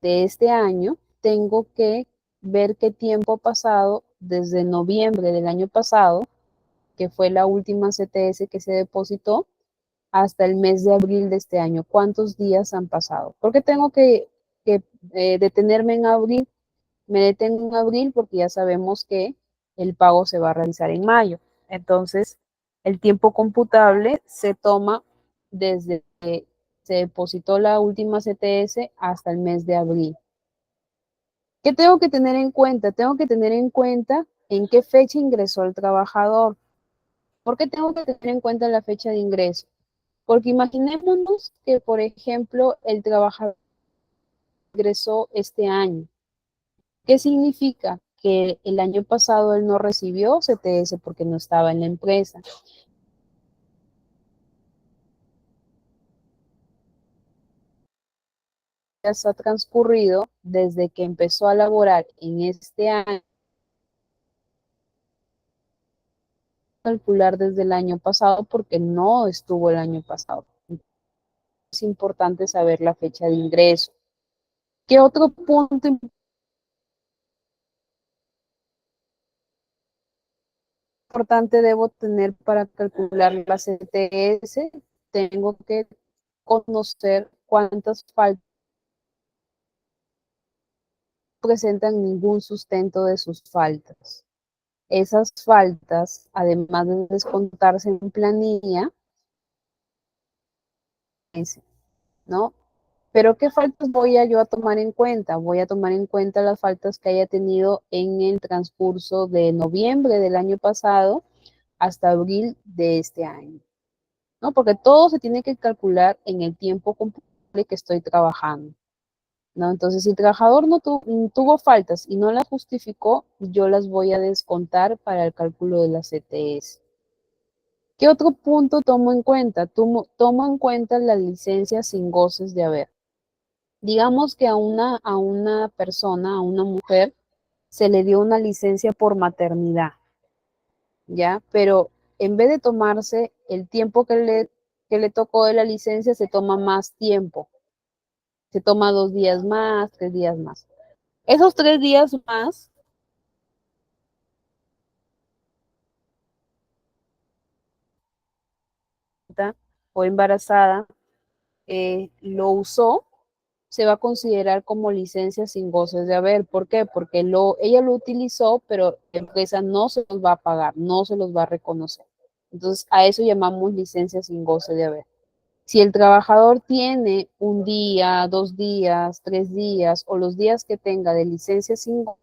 de este año, tengo que ver qué tiempo ha pasado desde noviembre del año pasado, que fue la última CTS que se depositó, hasta el mes de abril de este año. ¿Cuántos días han pasado? ¿Por qué tengo que detenerme en abril? Me detengo en abril porque ya sabemos que el pago se va a realizar en mayo. Entonces, el tiempo computable se toma desde que se depositó la última CTS hasta el mes de abril. ¿Qué tengo que tener en cuenta? Tengo que tener en cuenta en qué fecha ingresó el trabajador. ¿Por qué tengo que tener en cuenta la fecha de ingreso? Porque imaginémonos que, por ejemplo, el trabajador ingresó este año. ¿Qué significa? Que el año pasado él no recibió CTS porque no estaba en la empresa. Ya ha transcurrido desde que empezó a laborar en este año, calcular desde el año pasado porque no estuvo el año pasado. Es importante saber la fecha de ingreso. ¿Qué otro punto importante debo tener para calcular la CTS? Tengo que conocer cuántas faltas presentan ningún sustento de sus faltas. Esas faltas, además de descontarse en planilla, ¿no? Pero ¿qué faltas voy a yo a tomar en cuenta? Voy a tomar en cuenta las faltas que haya tenido en el transcurso de noviembre del año pasado hasta abril de este año, ¿no? Porque todo se tiene que calcular en el tiempo completo que estoy trabajando, ¿no? Entonces, si el trabajador no tuvo faltas y no las justificó, yo las voy a descontar para el cálculo de la CTS. ¿Qué otro punto tomo en cuenta? Tomo en cuenta la licencia sin goces de haber. Digamos que a una persona, a una mujer, se le dio una licencia por maternidad, ¿ya? Pero en vez de tomarse el tiempo que le tocó de la licencia, se toma más tiempo. Se toma 2 días más, 3 días más. Esos 3 días más o embarazada lo usó, se va a considerar como licencia sin goces de haber. ¿Por qué? Porque ella lo utilizó, pero la empresa no se los va a pagar, no se los va a reconocer. Entonces, a eso llamamos licencia sin goce de haber. Si el trabajador tiene un día, 2 días, 3 días o los días que tenga de licencia sin goce,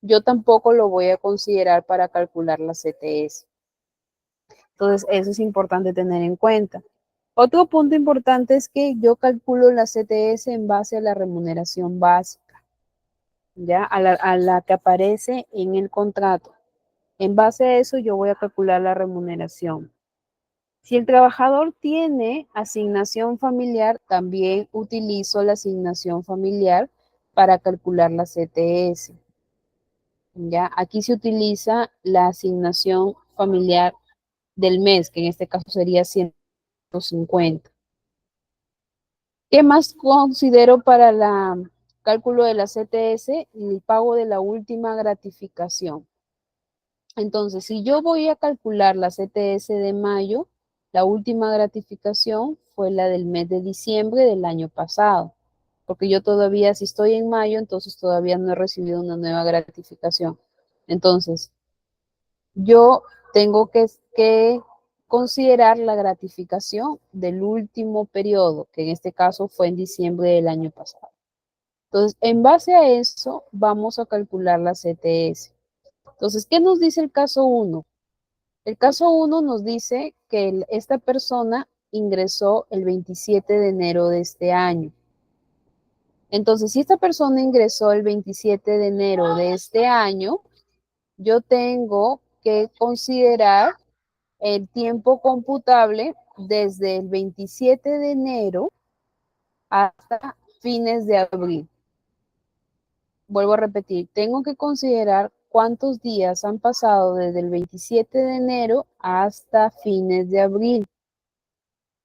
yo tampoco lo voy a considerar para calcular la CTS. Entonces, eso es importante tener en cuenta. Otro punto importante es que yo calculo la CTS en base a la remuneración básica, ¿ya? A la que aparece en el contrato. En base a eso, yo voy a calcular la remuneración. Si el trabajador tiene asignación familiar, también utilizo la asignación familiar para calcular la CTS. ¿Ya? Aquí se utiliza la asignación familiar del mes, que en este caso sería 150. ¿Qué más considero para el cálculo de la CTS? El pago de la última gratificación. Entonces, si yo voy a calcular la CTS de mayo, la última gratificación fue la del mes de diciembre del año pasado, porque yo todavía, si estoy en mayo, entonces todavía no he recibido una nueva gratificación. Entonces, yo tengo que considerar la gratificación del último periodo, que en este caso fue en diciembre del año pasado. Entonces, en base a eso, vamos a calcular la CTS. Entonces, ¿qué nos dice el caso 1? El caso 1 nos dice que esta persona ingresó el 27 de enero de este año. Entonces, si esta persona ingresó el 27 de enero de este año, yo tengo que considerar el tiempo computable desde el 27 de enero hasta fines de abril. Vuelvo a repetir, tengo que considerar cuántos días han pasado desde el 27 de enero hasta fines de abril,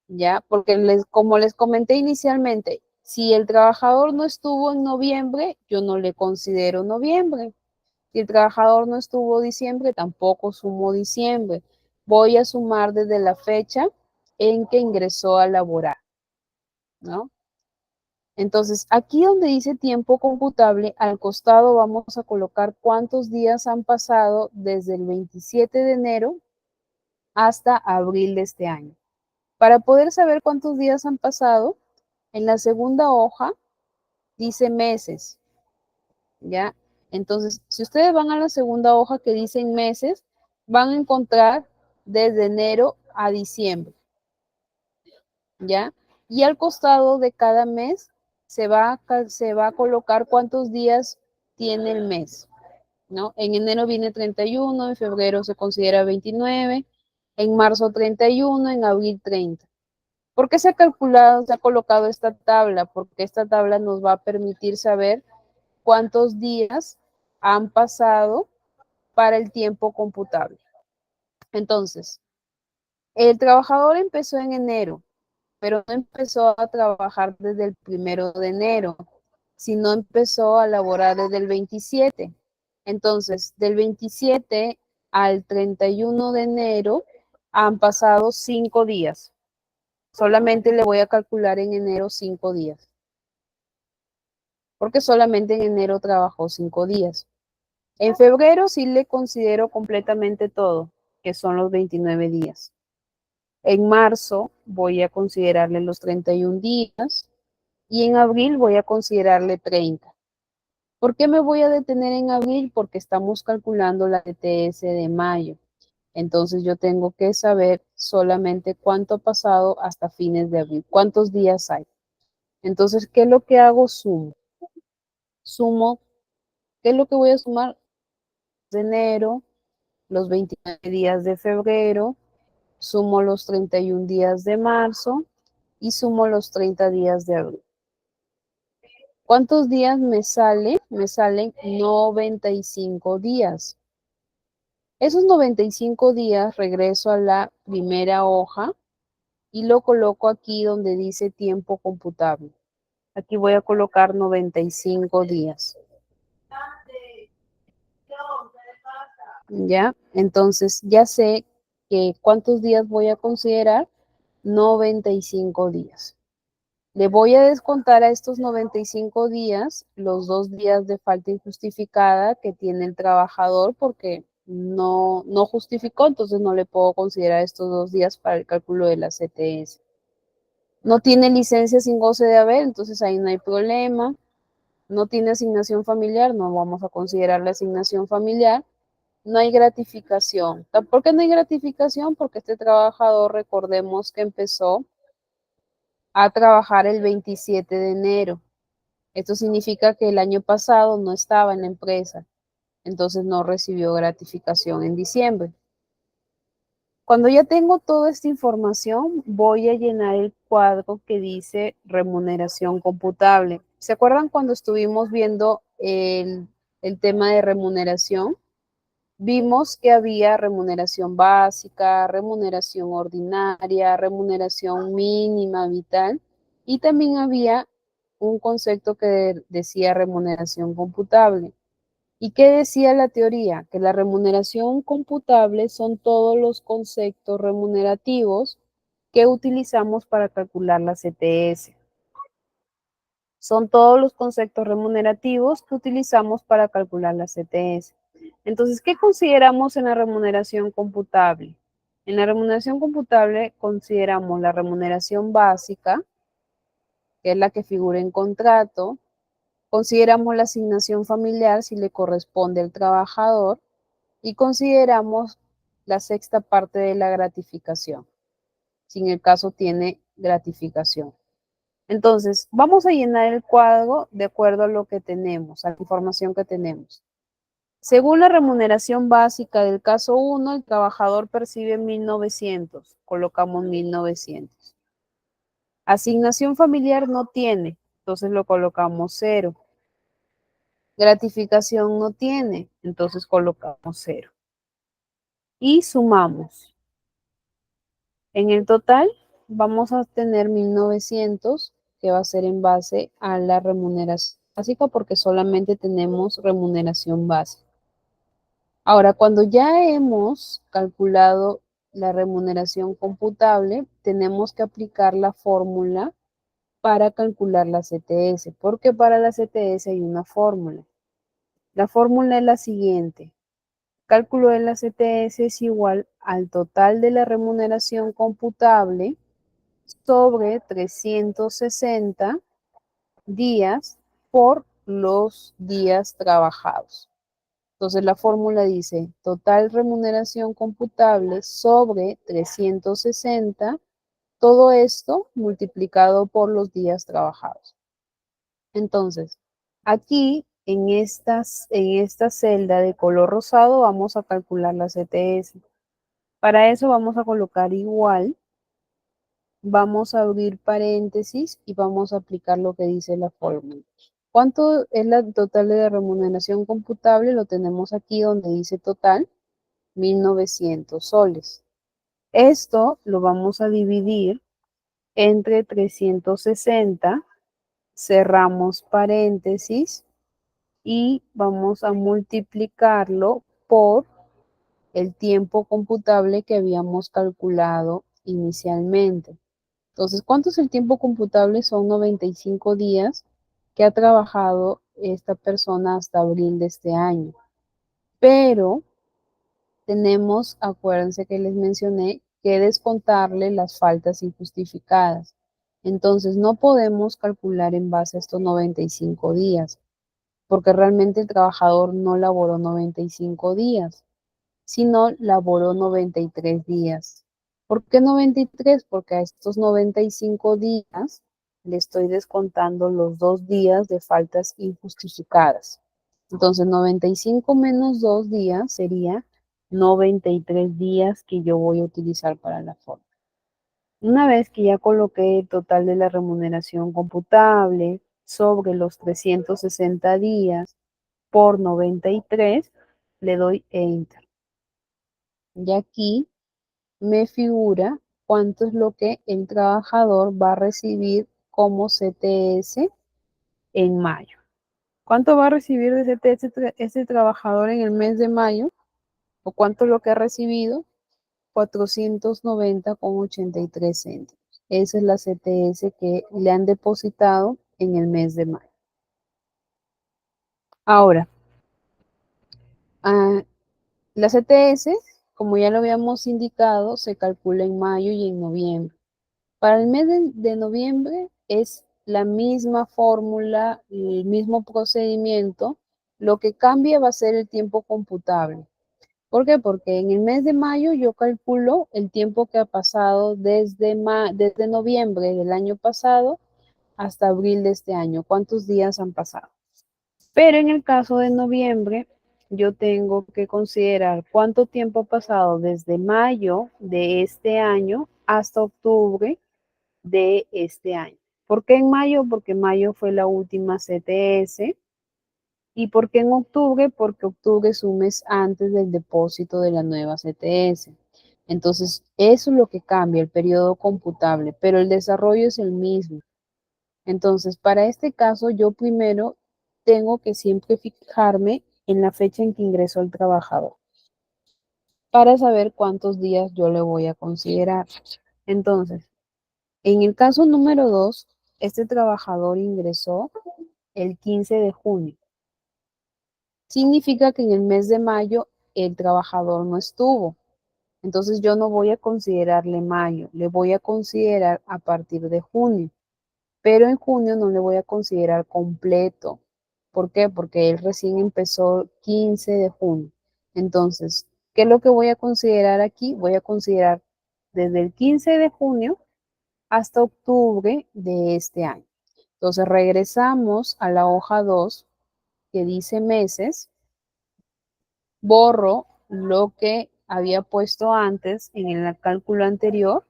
¿ya? Porque como les comenté inicialmente, si el trabajador no estuvo en noviembre, yo no le considero noviembre. Si el trabajador no estuvo diciembre, tampoco sumo diciembre. Voy a sumar desde la fecha en que ingresó a laborar, ¿no? Entonces, aquí donde dice tiempo computable, al costado vamos a colocar cuántos días han pasado desde el 27 de enero hasta abril de este año. Para poder saber cuántos días han pasado, en la segunda hoja dice meses, ¿ya? Entonces, si ustedes van a la segunda hoja que dice meses, van a encontrar desde enero a diciembre, ¿ya? Y al costado de cada mes se va a colocar cuántos días tiene el mes, ¿no? En enero viene 31, en febrero se considera 29, en marzo 31, en abril 30. ¿Por qué se ha colocado esta tabla? Porque esta tabla nos va a permitir saber cuántos días han pasado para el tiempo computable. Entonces, el trabajador empezó en enero, pero no empezó a trabajar desde el 1 de enero, sino empezó a laborar desde el 27. Entonces, del 27 al 31 de enero han pasado 5 días. Solamente le voy a calcular en enero 5 días, porque solamente en enero trabajó 5 días. En febrero sí le considero completamente todo, que son los 29 días. En marzo voy a considerarle los 31 días y en abril voy a considerarle 30. ¿Por qué me voy a detener en abril? Porque estamos calculando la ETS de mayo. Entonces yo tengo que saber solamente cuánto ha pasado hasta fines de abril, cuántos días hay. Entonces, ¿qué es lo que hago? Sumo, ¿qué es lo que voy a sumar? De enero, los 29 días de febrero, sumo los 31 días de marzo y sumo los 30 días de abril. ¿Cuántos días me sale? Me salen 95 días. Esos 95 días regreso a la primera hoja y lo coloco aquí donde dice tiempo computable. Aquí voy a colocar 95 días. ¿Ya? Entonces ya sé que cuántos días voy a considerar. 95 días. Le voy a descontar a estos 95 días los 2 días de falta injustificada que tiene el trabajador porque no justificó, entonces no le puedo considerar estos 2 días para el cálculo de la CTS. No tiene licencia sin goce de haber, entonces ahí no hay problema. No tiene asignación familiar, no vamos a considerar la asignación familiar. No hay gratificación. ¿Por qué no hay gratificación? Porque este trabajador, recordemos que empezó a trabajar el 27 de enero. Esto significa que el año pasado no estaba en la empresa, entonces no recibió gratificación en diciembre. Cuando ya tengo toda esta información, voy a llenar el cuadro que dice remuneración computable. ¿Se acuerdan cuando estuvimos viendo el tema de remuneración? Vimos que había remuneración básica, remuneración ordinaria, remuneración mínima vital y también había un concepto que decía remuneración computable. ¿Y qué decía la teoría? Que la remuneración computable son todos los conceptos remunerativos que utilizamos para calcular la CTS. Son todos los conceptos remunerativos que utilizamos para calcular la CTS. Entonces, ¿qué consideramos en la remuneración computable? En la remuneración computable consideramos la remuneración básica, que es la que figura en contrato. Consideramos la asignación familiar si le corresponde al trabajador y consideramos la sexta parte de la gratificación, si en el caso tiene gratificación. Entonces, vamos a llenar el cuadro de acuerdo a lo que tenemos, a la información que tenemos. Según la remuneración básica del caso 1, el trabajador percibe 1.900. Colocamos 1.900. Asignación familiar no tiene, entonces lo colocamos 0. Gratificación no tiene, entonces colocamos 0. Y sumamos. En el total vamos a tener 1.900, que va a ser en base a la remuneración básica porque solamente tenemos remuneración básica. Ahora, cuando ya hemos calculado la remuneración computable, tenemos que aplicar la fórmula para calcular la CTS, porque para la CTS hay una fórmula. La fórmula es la siguiente. Cálculo de la CTS es igual al total de la remuneración computable sobre 360 días por los días trabajados. Entonces la fórmula dice total remuneración computable sobre 360, todo esto multiplicado por los días trabajados. Entonces, aquí en esta celda de color rosado vamos a calcular la CTS. Para eso vamos a colocar igual, vamos a abrir paréntesis y vamos a aplicar lo que dice la fórmula. ¿Cuánto es la total de la remuneración computable? Lo tenemos aquí donde dice total, 1.900 soles. Esto lo vamos a dividir entre 360, cerramos paréntesis y vamos a multiplicarlo por el tiempo computable que habíamos calculado inicialmente. Entonces, ¿cuánto es el tiempo computable? Son 95 días que ha trabajado esta persona hasta abril de este año. Pero tenemos, acuérdense que les mencioné, que descontarle las faltas injustificadas. Entonces, no podemos calcular en base a estos 95 días, porque realmente el trabajador no laboró 95 días, sino laboró 93 días. ¿Por qué 93? Porque a estos 95 días le estoy descontando los 2 días de faltas injustificadas. Entonces, 95 menos 2 días sería 93 días que yo voy a utilizar para la forma. Una vez que ya coloqué el total de la remuneración computable sobre los 360 días por 93, le doy Enter. Y aquí me figura cuánto es lo que el trabajador va a recibir como CTS en mayo. ¿Cuánto va a recibir de CTS ese trabajador en el mes de mayo? ¿O cuánto es lo que ha recibido? 490,83 céntimos. Esa es la CTS que le han depositado en el mes de mayo. Ahora, la CTS, como ya lo habíamos indicado, se calcula en mayo y en noviembre. Para el mes de noviembre es la misma fórmula, el mismo procedimiento. Lo que cambia va a ser el tiempo computable. ¿Por qué? Porque en el mes de mayo yo calculo el tiempo que ha pasado desde noviembre del año pasado hasta abril de este año. ¿Cuántos días han pasado? Pero en el caso de noviembre, yo tengo que considerar cuánto tiempo ha pasado desde mayo de este año hasta octubre de este año. ¿Por qué en mayo? Porque mayo fue la última CTS. ¿Y por qué en octubre? Porque octubre es un mes antes del depósito de la nueva CTS. Entonces, eso es lo que cambia, el periodo computable, pero el desarrollo es el mismo. Entonces, para este caso, yo primero tengo que siempre fijarme en la fecha en que ingresó el trabajador para saber cuántos días yo le voy a considerar. Entonces, en el caso número 2, este trabajador ingresó el 15 de junio. Significa que en el mes de mayo el trabajador no estuvo. Entonces yo no voy a considerarle mayo, le voy a considerar a partir de junio. Pero en junio no le voy a considerar completo. ¿Por qué? Porque él recién empezó 15 de junio. Entonces, ¿qué es lo que voy a considerar aquí? Voy a considerar desde el 15 de junio hasta octubre de este año. Entonces regresamos a la hoja 2 que dice meses, borro lo que había puesto antes en el cálculo anterior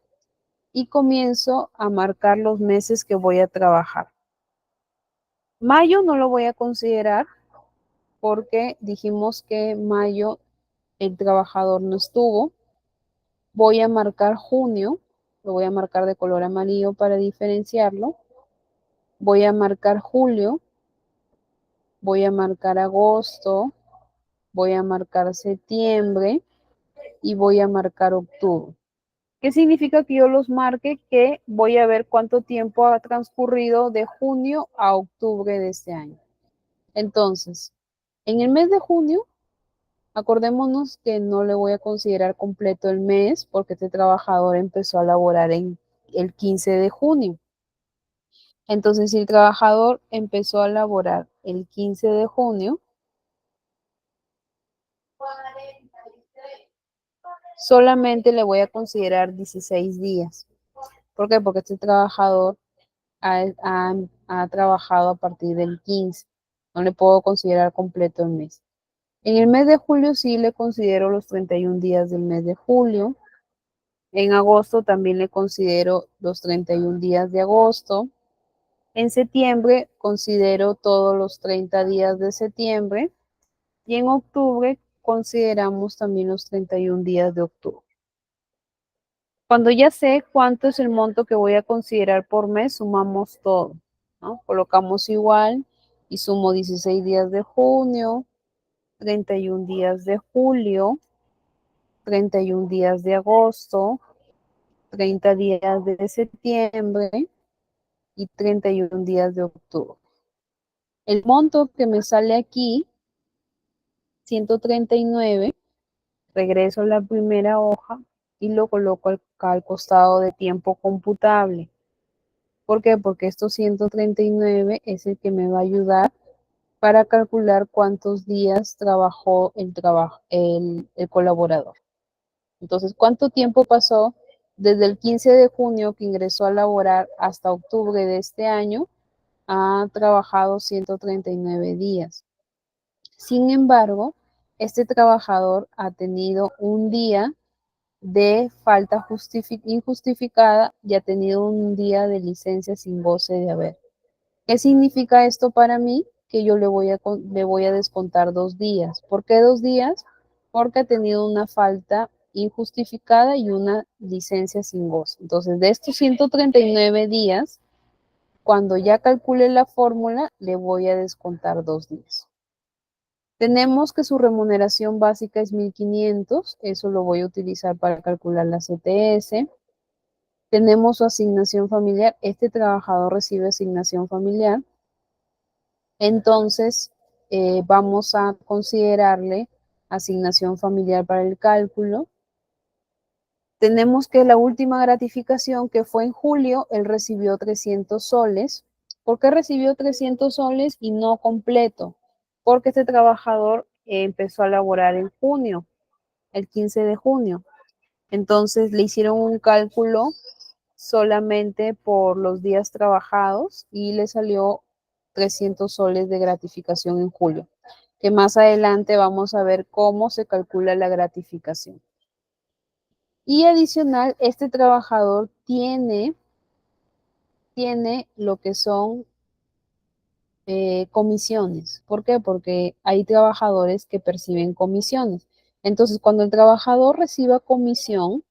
y comienzo a marcar los meses que voy a trabajar. Mayo no lo voy a considerar porque dijimos que mayo el trabajador no estuvo. Voy a marcar junio, lo voy a marcar de color amarillo para diferenciarlo. Voy a marcar julio, voy a marcar agosto, voy a marcar septiembre y voy a marcar octubre. ¿Qué significa que yo los marque? Que voy a ver cuánto tiempo ha transcurrido de junio a octubre de este año. Entonces, en el mes de junio, acordémonos que no le voy a considerar completo el mes porque este trabajador empezó a laborar en el 15 de junio. Entonces, si el trabajador empezó a laborar el 15 de junio, solamente le voy a considerar 16 días. ¿Por qué? Porque este trabajador ha trabajado a partir del 15. No le puedo considerar completo el mes. En el mes de julio sí le considero los 31 días del mes de julio. En agosto también le considero los 31 días de agosto. En septiembre considero todos los 30 días de septiembre. Y en octubre consideramos también los 31 días de octubre. Cuando ya sé cuánto es el monto que voy a considerar por mes, sumamos todo, ¿no? Colocamos igual y sumo 16 días de junio, 31 días de julio, 31 días de agosto, 30 días de septiembre y 31 días de octubre. El monto que me sale aquí, 139, regreso a la primera hoja y lo coloco acá al costado de tiempo computable. ¿Por qué? Porque estos 139 es el que me va a ayudar para calcular cuántos días trabajó el colaborador. Entonces, ¿cuánto tiempo pasó desde el 15 de junio que ingresó a laborar hasta octubre de este año? Ha trabajado 139 días. Sin embargo, este trabajador ha tenido un día de falta injustificada y ha tenido un día de licencia sin goce de haber. ¿Qué significa esto para mí? Que yo le voy a descontar 2 días. ¿Por qué 2 días? Porque ha tenido una falta injustificada y una licencia sin goce. Entonces, de estos 139 días, cuando ya calcule la fórmula, le voy a descontar 2 días. Tenemos que su remuneración básica es 1.500, eso lo voy a utilizar para calcular la CTS. Tenemos su asignación familiar, este trabajador recibe asignación familiar. Entonces, vamos a considerarle asignación familiar para el cálculo. Tenemos que la última gratificación, que fue en julio, él recibió 300 soles. ¿Por qué recibió 300 soles y no completo? Porque este trabajador empezó a laborar en junio, el 15 de junio. Entonces le hicieron un cálculo solamente por los días trabajados y le salió 300 soles de gratificación en julio, que más adelante vamos a ver cómo se calcula la gratificación. Y adicional, este trabajador tiene lo que son comisiones. ¿Por qué? Porque hay trabajadores que perciben comisiones. Entonces, cuando el trabajador reciba comisión,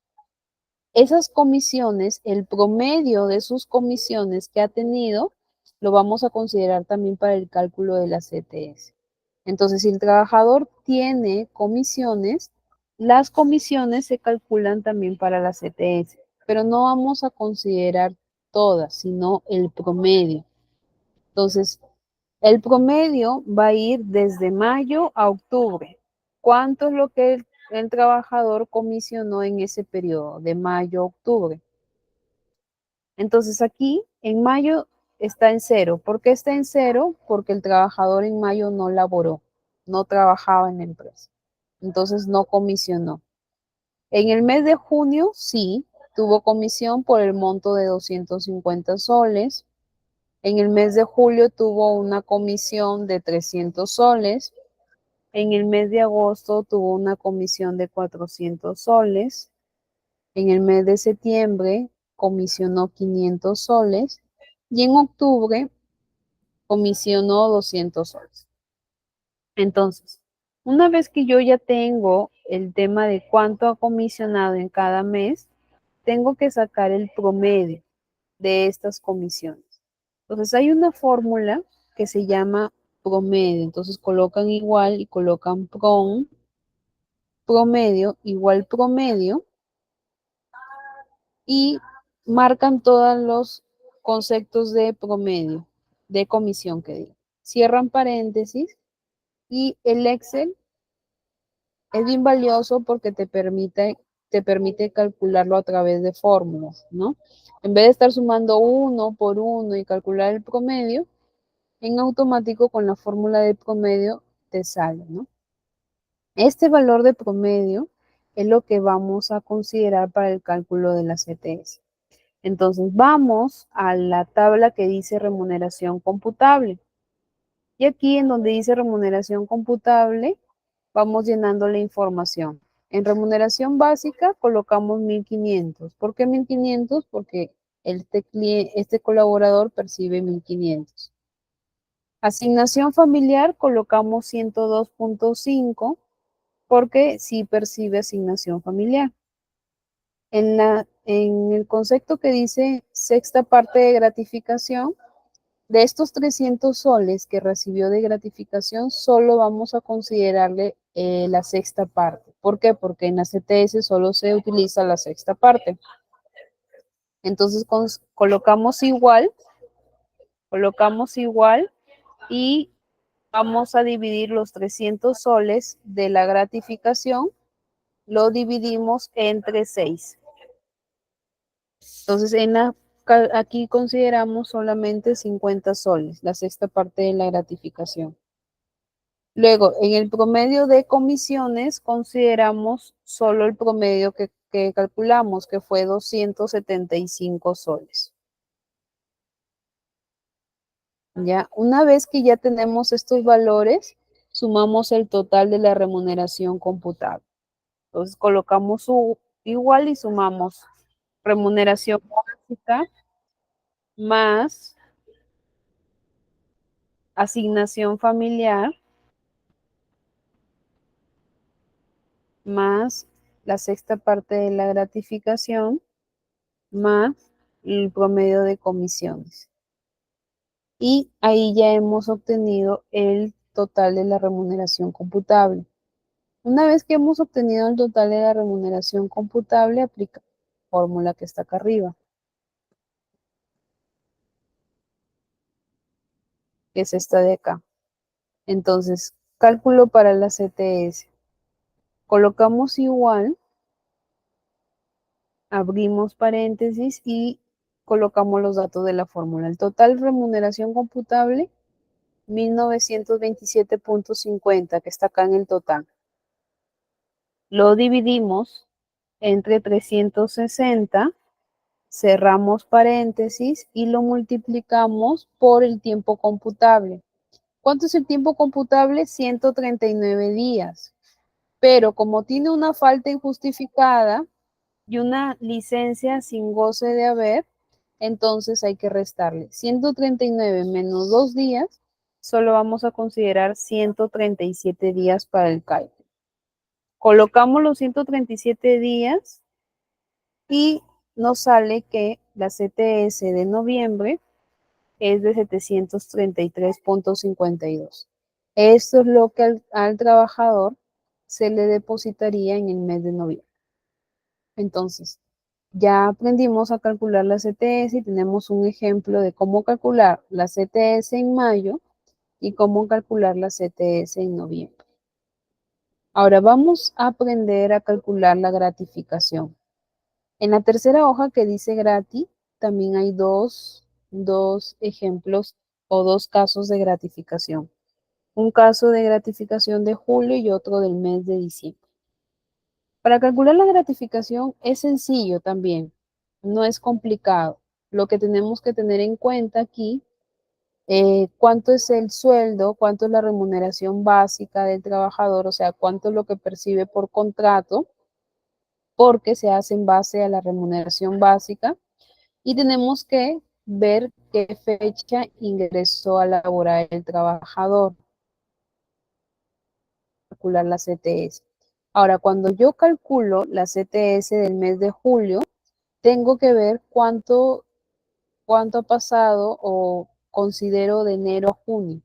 esas comisiones, el promedio de sus comisiones que ha tenido, lo vamos a considerar también para el cálculo de la CTS. Entonces, si el trabajador tiene comisiones, las comisiones se calculan también para la CTS, pero no vamos a considerar todas, sino el promedio. Entonces, el promedio va a ir desde mayo a octubre. ¿Cuánto es lo que el trabajador comisionó en ese periodo de mayo a octubre? Entonces aquí en mayo está en cero. ¿Por qué está en cero? Porque el trabajador en mayo no laboró, no trabajaba en la empresa. Entonces no comisionó. En el mes de junio sí, tuvo comisión por el monto de 250 soles. En el mes de julio tuvo una comisión de 300 soles. En el mes de agosto tuvo una comisión de 400 soles. En el mes de septiembre comisionó 500 soles. Y en octubre comisionó 200 soles. Entonces, una vez que yo ya tengo el tema de cuánto ha comisionado en cada mes, tengo que sacar el promedio de estas comisiones. Entonces, hay una fórmula que se llama promedio. Entonces, colocan igual y colocan promedio igual promedio y marcan todos los conceptos de promedio, de comisión que digo. Cierran paréntesis y el Excel es bien valioso porque te permite calcularlo a través de fórmulas, ¿no? En vez de estar sumando uno por uno y calcular el promedio, en automático con la fórmula de promedio te sale, ¿no? Este valor de promedio es lo que vamos a considerar para el cálculo de la CTS. Entonces vamos a la tabla que dice remuneración computable. Y aquí en donde dice remuneración computable, vamos llenando la información. En remuneración básica colocamos 1.500. ¿Por qué 1.500? Porque este colaborador percibe 1.500. Asignación familiar colocamos 102.5 porque sí percibe asignación familiar. En el concepto que dice sexta parte de gratificación, de estos 300 soles que recibió de gratificación, solo vamos a considerarle la sexta parte. ¿Por qué? Porque en la CTS solo se utiliza la sexta parte. Entonces colocamos igual y vamos a dividir los 300 soles de la gratificación, lo dividimos entre 6. Entonces aquí consideramos solamente 50 soles, la sexta parte de la gratificación. Luego, en el promedio de comisiones, consideramos solo el promedio que calculamos, que fue 275 soles. Ya, una vez que ya tenemos estos valores, sumamos el total de la remuneración computable. Entonces, colocamos igual y sumamos remuneración básica más asignación familiar más la sexta parte de la gratificación más el promedio de comisiones. Y ahí ya hemos obtenido el total de la remuneración computable. Una vez que hemos obtenido el total de la remuneración computable, aplica la fórmula que está acá arriba, que es esta de acá. Entonces, cálculo para la CTS. Colocamos igual, abrimos paréntesis y colocamos los datos de la fórmula. El total remuneración computable, 1927.50, que está acá en el total. Lo dividimos entre 360, cerramos paréntesis y lo multiplicamos por el tiempo computable. ¿Cuánto es el tiempo computable? 139 días. Pero como tiene una falta injustificada y una licencia sin goce de haber, entonces hay que restarle 139 menos 2 días, solo vamos a considerar 137 días para el cálculo. Colocamos los 137 días y nos sale que la CTS de noviembre es de 733.52. Esto es lo que al trabajador se le depositaría en el mes de noviembre. Entonces, ya aprendimos a calcular la CTS y tenemos un ejemplo de cómo calcular la CTS en mayo y cómo calcular la CTS en noviembre. Ahora vamos a aprender a calcular la gratificación. En la tercera hoja que dice gratis, también hay dos ejemplos o dos casos de gratificación. Un caso de gratificación de julio y otro del mes de diciembre. Para calcular la gratificación es sencillo también, no es complicado. Lo que tenemos que tener en cuenta aquí, cuánto es el sueldo, cuánto es la remuneración básica del trabajador, o sea, cuánto es lo que percibe por contrato, porque se hace en base a la remuneración básica. Y tenemos que ver qué fecha ingresó a laborar el trabajador, calcular la CTS. Ahora, cuando yo calculo la CTS del mes de julio, tengo que ver cuánto ha pasado o considero de enero a junio,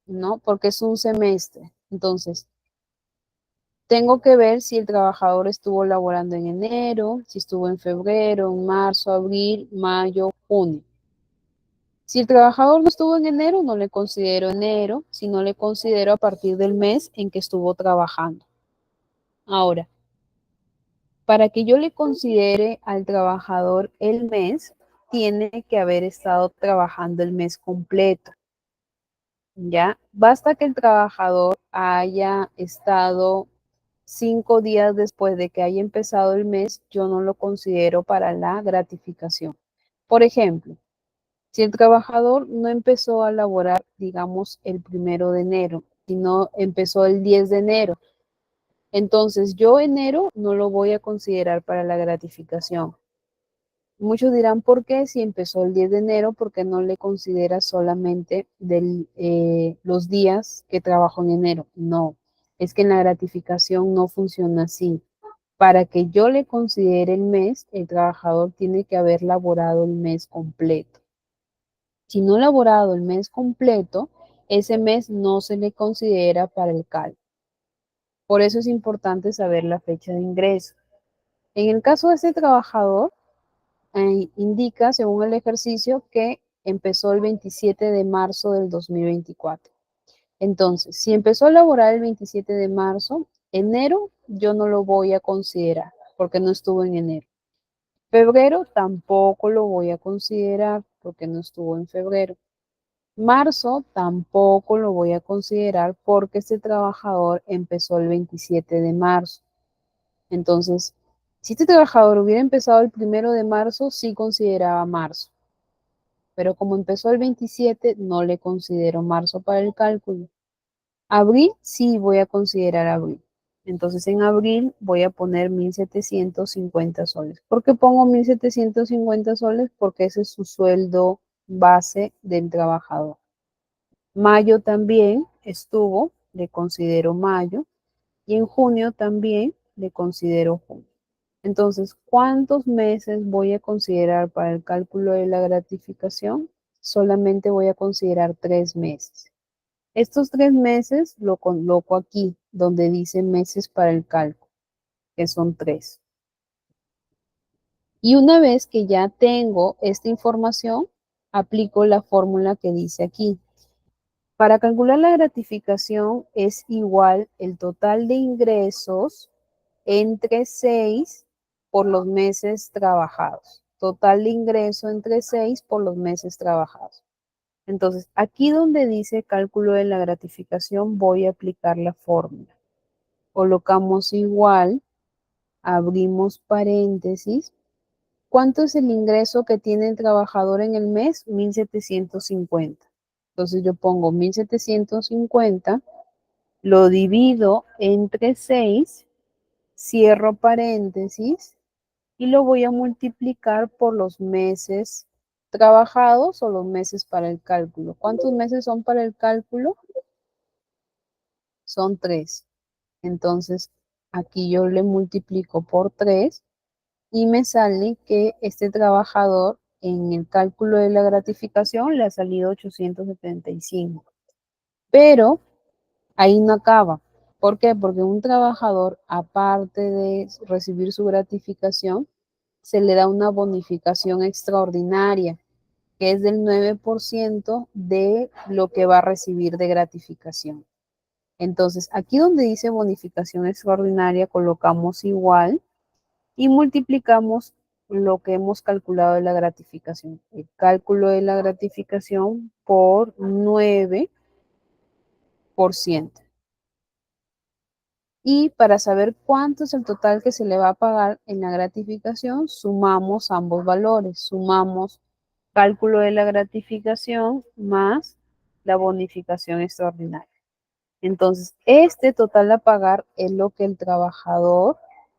¿no? Porque es un semestre. Entonces, tengo que ver si el trabajador estuvo laborando en enero, si estuvo en febrero, en marzo, abril, mayo, junio. Si el trabajador no estuvo en enero, no le considero enero, sino le considero a partir del mes en que estuvo trabajando. Ahora, para que yo le considere al trabajador el mes, tiene que haber estado trabajando el mes completo. ¿Ya? Basta que el trabajador haya estado 5 días después de que haya empezado el mes, yo no lo considero para la gratificación. Por ejemplo, si el trabajador no empezó a laborar, digamos, el 1 de enero, sino empezó el 10 de enero, entonces yo enero no lo voy a considerar para la gratificación. Muchos dirán, ¿por qué? Si empezó el 10 de enero, ¿por qué no le considera solamente los días que trabajó en enero? No, es que en la gratificación no funciona así. Para que yo le considere el mes, el trabajador tiene que haber laborado el mes completo. Si no ha laborado el mes completo, ese mes no se le considera para el cálculo. Por eso es importante saber la fecha de ingreso. En el caso de este trabajador, indica, según el ejercicio, que empezó el 27 de marzo del 2024. Entonces, si empezó a laborar el 27 de marzo, enero yo no lo voy a considerar porque no estuvo en enero. Febrero tampoco lo voy a considerar porque no estuvo en febrero. Marzo tampoco lo voy a considerar porque este trabajador empezó el 27 de marzo. Entonces, si este trabajador hubiera empezado el 1 de marzo, sí consideraba marzo. Pero como empezó el 27, no le considero marzo para el cálculo. Abril sí voy a considerar abril. Entonces en abril voy a poner 1.750 soles. ¿Por qué pongo 1.750 soles? Porque ese es su sueldo base del trabajador. Mayo también estuvo, le considero mayo. Y en junio también le considero junio. Entonces, ¿cuántos meses voy a considerar para el cálculo de la gratificación? Solamente voy a considerar 3 meses. Estos 3 meses lo coloco aquí, donde dice meses para el cálculo, que son 3. Y una vez que ya tengo esta información, aplico la fórmula que dice aquí. Para calcular la gratificación es igual el total de ingresos entre 6 por los meses trabajados. Total de ingreso entre 6 por los meses trabajados. Entonces, aquí donde dice cálculo de la gratificación, voy a aplicar la fórmula. Colocamos igual, abrimos paréntesis. ¿Cuánto es el ingreso que tiene el trabajador en el mes? 1.750. Entonces yo pongo 1.750, lo divido entre 6, cierro paréntesis y lo voy a multiplicar por los meses trabajados o los meses para el cálculo. ¿Cuántos meses son para el cálculo? Son 3. Entonces, aquí yo le multiplico por 3 y me sale que este trabajador en el cálculo de la gratificación le ha salido 875. Pero ahí no acaba. ¿Por qué? Porque un trabajador, aparte de recibir su gratificación, se le da una bonificación extraordinaria, que es del 9% de lo que va a recibir de gratificación. Entonces, aquí donde dice bonificación extraordinaria, colocamos igual y multiplicamos lo que hemos calculado de la gratificación. El cálculo de la gratificación por 9%. Y para saber cuánto es el total que se le va a pagar en la gratificación, sumamos ambos valores. Sumamos cálculo de la gratificación más la bonificación extraordinaria. Entonces, este total a pagar es lo que el trabajador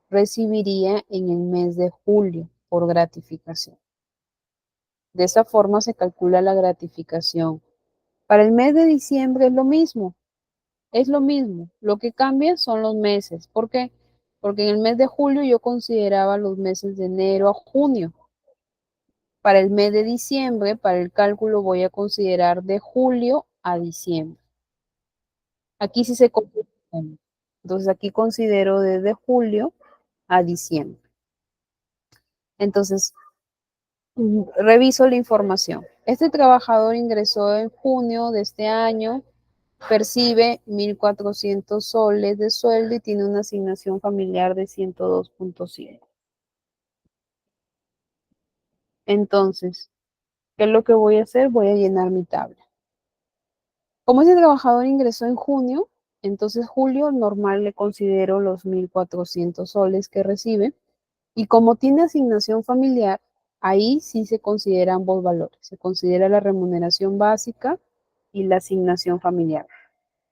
recibiría en el mes de julio por gratificación. De esa forma se calcula la gratificación. Para el mes de diciembre es lo mismo. Es lo mismo. Lo que cambia son los meses. ¿Por qué? Porque en el mes de julio yo consideraba los meses de enero a junio. Para el mes de diciembre, para el cálculo voy a considerar de julio a diciembre. Aquí sí se computa. Entonces aquí considero desde julio a diciembre. Entonces, reviso la información. Este trabajador ingresó en junio de este año, percibe 1.400 soles de sueldo y tiene una asignación familiar de 102.5. Entonces, ¿qué es lo que voy a hacer? Voy a llenar mi tabla. Como ese trabajador ingresó en junio, Entonces, julio normal le considero los 1.400 soles que recibe. Y como tiene asignación familiar, ahí sí se consideran ambos valores. Se considera la remuneración básica y la asignación familiar.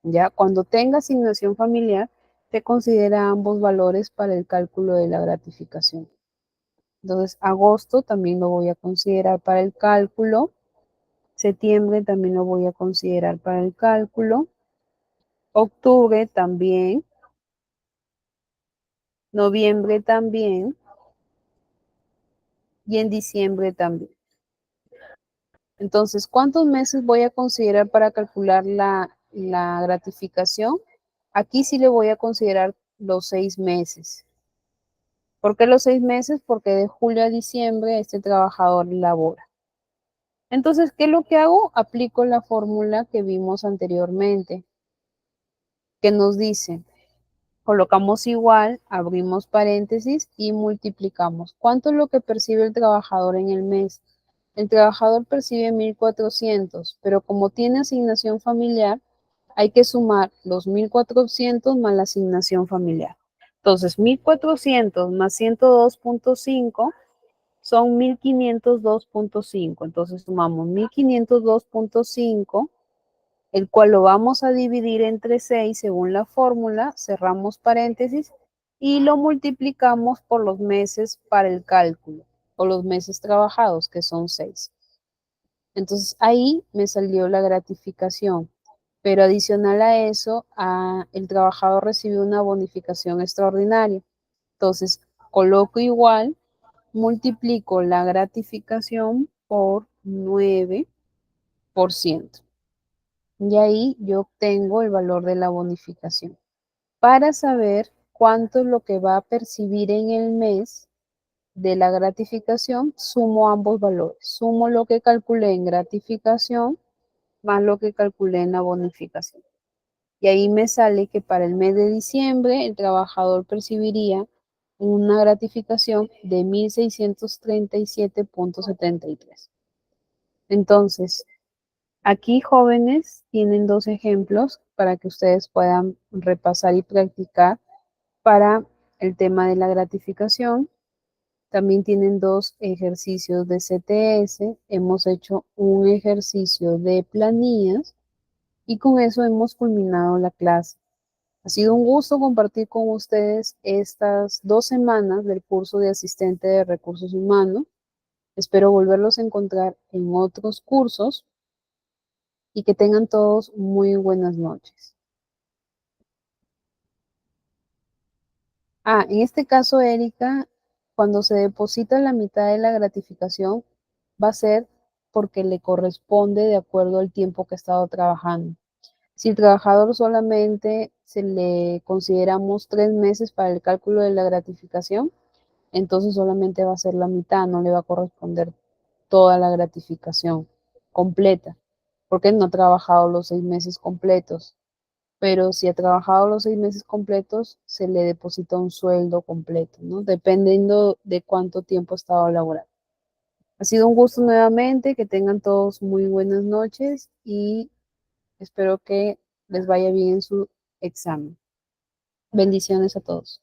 Ya cuando tenga asignación familiar, se considera ambos valores para el cálculo de la gratificación. Entonces, agosto también lo voy a considerar para el cálculo. Septiembre también lo voy a considerar para el cálculo. Octubre también. Noviembre también. Y en diciembre también. Entonces, ¿cuántos meses voy a considerar para calcular la gratificación? Aquí sí le voy a considerar los 6 meses. ¿Por qué los 6 meses? Porque de julio a diciembre este trabajador labora. Entonces, ¿qué es lo que hago? Aplico la fórmula que vimos anteriormente, que nos dice, colocamos igual, abrimos paréntesis y multiplicamos. ¿Cuánto es lo que percibe el trabajador en el mes? El trabajador percibe 1.400, pero como tiene asignación familiar, hay que sumar los 1.400 más la asignación familiar. Entonces, 1.400 más 102.5 son 1.502.5. Entonces, sumamos 1.502.5, el cual lo vamos a dividir entre 6 según la fórmula, cerramos paréntesis y lo multiplicamos por los meses para el cálculo o los meses trabajados, que son 6. Entonces ahí me salió la gratificación, pero adicional a eso, el trabajador recibió una bonificación extraordinaria. Entonces coloco igual, multiplico la gratificación por 9%. Y ahí yo obtengo el valor de la bonificación. Para saber cuánto es lo que va a percibir en el mes de la gratificación, sumo ambos valores. Sumo lo que calculé en gratificación más lo que calculé en la bonificación. Y ahí me sale que para el mes de diciembre el trabajador percibiría una gratificación de 1.637.73. Entonces, aquí, jóvenes, tienen dos ejemplos para que ustedes puedan repasar y practicar para el tema de la gratificación. También tienen dos ejercicios de CTS. Hemos hecho un ejercicio de planillas y con eso hemos culminado la clase. Ha sido un gusto compartir con ustedes estas 2 semanas del curso de asistente de recursos humanos. Espero volverlos a encontrar en otros cursos y que tengan todos muy buenas noches. En este caso, Erika, cuando se deposita la mitad de la gratificación, va a ser porque le corresponde de acuerdo al tiempo que ha estado trabajando. Si el trabajador solamente se le consideramos 3 meses para el cálculo de la gratificación, entonces solamente va a ser la mitad, no le va a corresponder toda la gratificación completa, porque no ha trabajado los 6 meses completos. Pero si ha trabajado los 6 meses completos, se le deposita un sueldo completo, ¿no? Dependiendo de cuánto tiempo ha estado laborando. Ha sido un gusto nuevamente, que tengan todos muy buenas noches y espero que les vaya bien en su examen. Bendiciones a todos.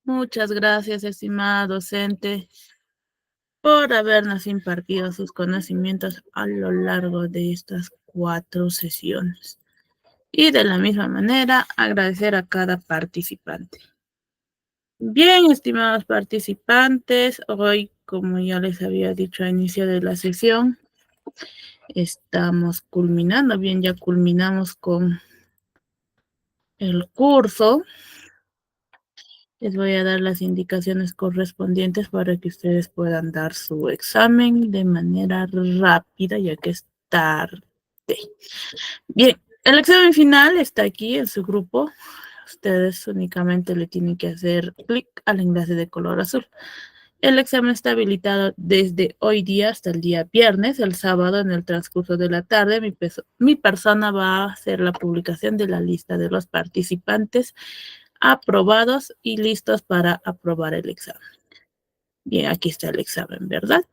Muchas gracias, estimada docente, por habernos impartido sus conocimientos a lo largo de estas 4 sesiones. Y de la misma manera, agradecer a cada participante. Bien, estimados participantes, hoy, como ya les había dicho a inicio de la sesión, estamos culminando, bien, ya culminamos con el curso. Les voy a dar las indicaciones correspondientes para que ustedes puedan dar su examen de manera rápida, ya que es tarde. Bien, el examen final está aquí en su grupo. Ustedes únicamente le tienen que hacer clic al enlace de color azul. El examen está habilitado desde hoy día hasta el día viernes. El sábado, en el transcurso de la tarde, mi persona va a hacer la publicación de la lista de los participantes aprobados y listos para aprobar el examen. Bien, aquí está el examen, ¿verdad?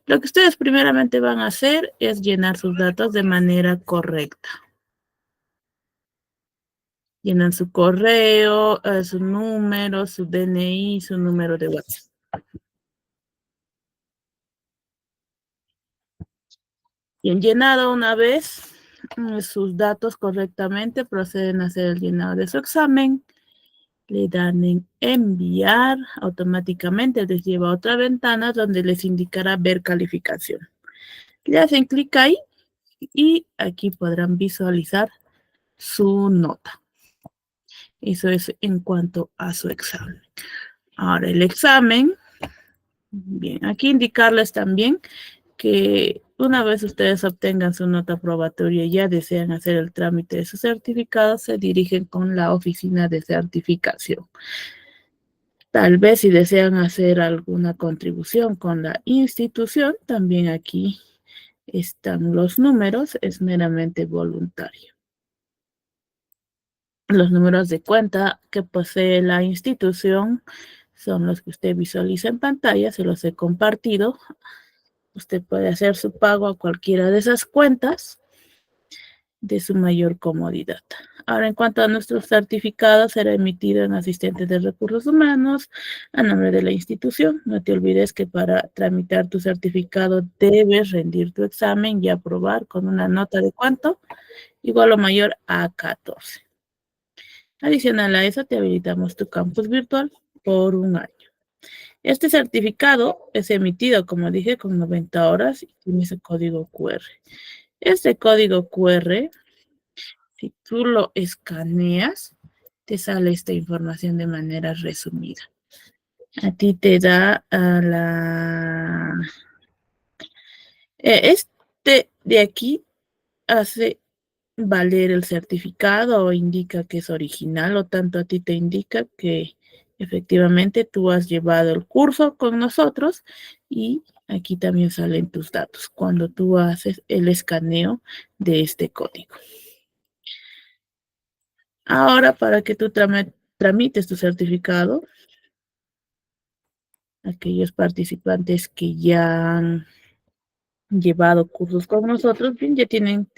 Lo que ustedes primeramente van a hacer es llenar sus datos de manera correcta. Llenan su correo, su número, su DNI, su número de WhatsApp. Bien, llenado una vez sus datos correctamente, proceden a hacer el llenado de su examen. Le dan en enviar, automáticamente les lleva a otra ventana donde les indicará ver calificación. Le hacen clic ahí y aquí podrán visualizar su nota. Eso es en cuanto a su examen. Ahora el examen, bien, aquí indicarles también que una vez ustedes obtengan su nota probatoria y ya desean hacer el trámite de su certificado, se dirigen con la oficina de certificación. Tal vez si desean hacer alguna contribución con la institución, también aquí están los números, es meramente voluntario. Los números de cuenta que posee la institución son los que usted visualiza en pantalla, se los he compartido. Usted puede hacer su pago a cualquiera de esas cuentas de su mayor comodidad. Ahora, en cuanto a nuestro certificado, será emitido en asistente de recursos humanos a nombre de la institución. No te olvides que para tramitar tu certificado debes rendir tu examen y aprobar con una nota de ¿cuánto? Igual o mayor a 14. Adicional a eso, te habilitamos tu campus virtual por un año. Este certificado es emitido, como dije, con 90 horas y tiene ese código QR. Este código QR, si tú lo escaneas, te sale esta información de manera resumida. A ti te da este de aquí hace valer el certificado o indica que es original, o tanto a ti te indica que efectivamente tú has llevado el curso con nosotros y aquí también salen tus datos cuando tú haces el escaneo de este código. Ahora, para que tú tramites tu certificado, aquellos participantes que ya han llevado cursos con nosotros, bien, ya tienen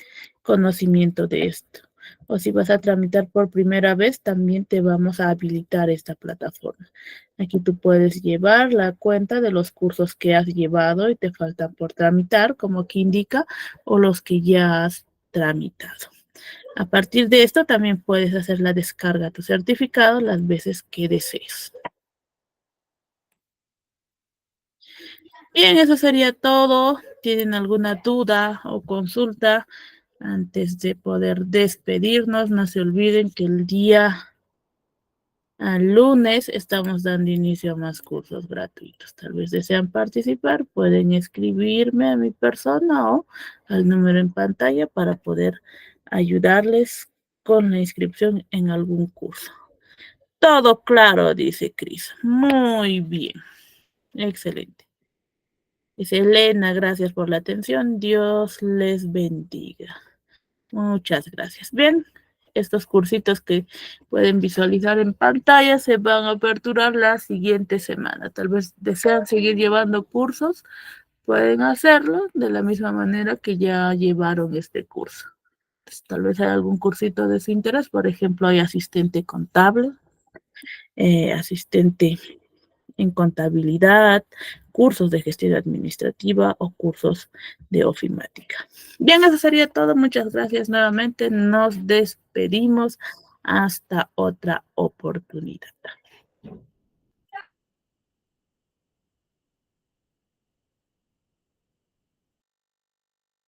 conocimiento de esto. O si vas a tramitar por primera vez, también te vamos a habilitar esta plataforma. Aquí tú puedes llevar la cuenta de los cursos que has llevado y te faltan por tramitar, como aquí indica, o los que ya has tramitado. A partir de esto, también puedes hacer la descarga de tu certificado las veces que desees. Bien, eso sería todo. ¿Tienen alguna duda o consulta? Antes de poder despedirnos, no se olviden que el día lunes estamos dando inicio a más cursos gratuitos. Tal vez desean participar, pueden escribirme a mi persona o al número en pantalla para poder ayudarles con la inscripción en algún curso. Todo claro, dice Cris. Muy bien. Excelente. Dice Elena, gracias por la atención. Dios les bendiga. Muchas gracias. Bien, estos cursitos que pueden visualizar en pantalla se van a aperturar la siguiente semana. Tal vez desean seguir llevando cursos, pueden hacerlo de la misma manera que ya llevaron este curso. Pues, tal vez hay algún cursito de su interés, por ejemplo, hay asistente contable, asistente en contabilidad, cursos de gestión administrativa o cursos de ofimática. Bien, eso sería todo. Muchas gracias nuevamente. Nos despedimos hasta otra oportunidad.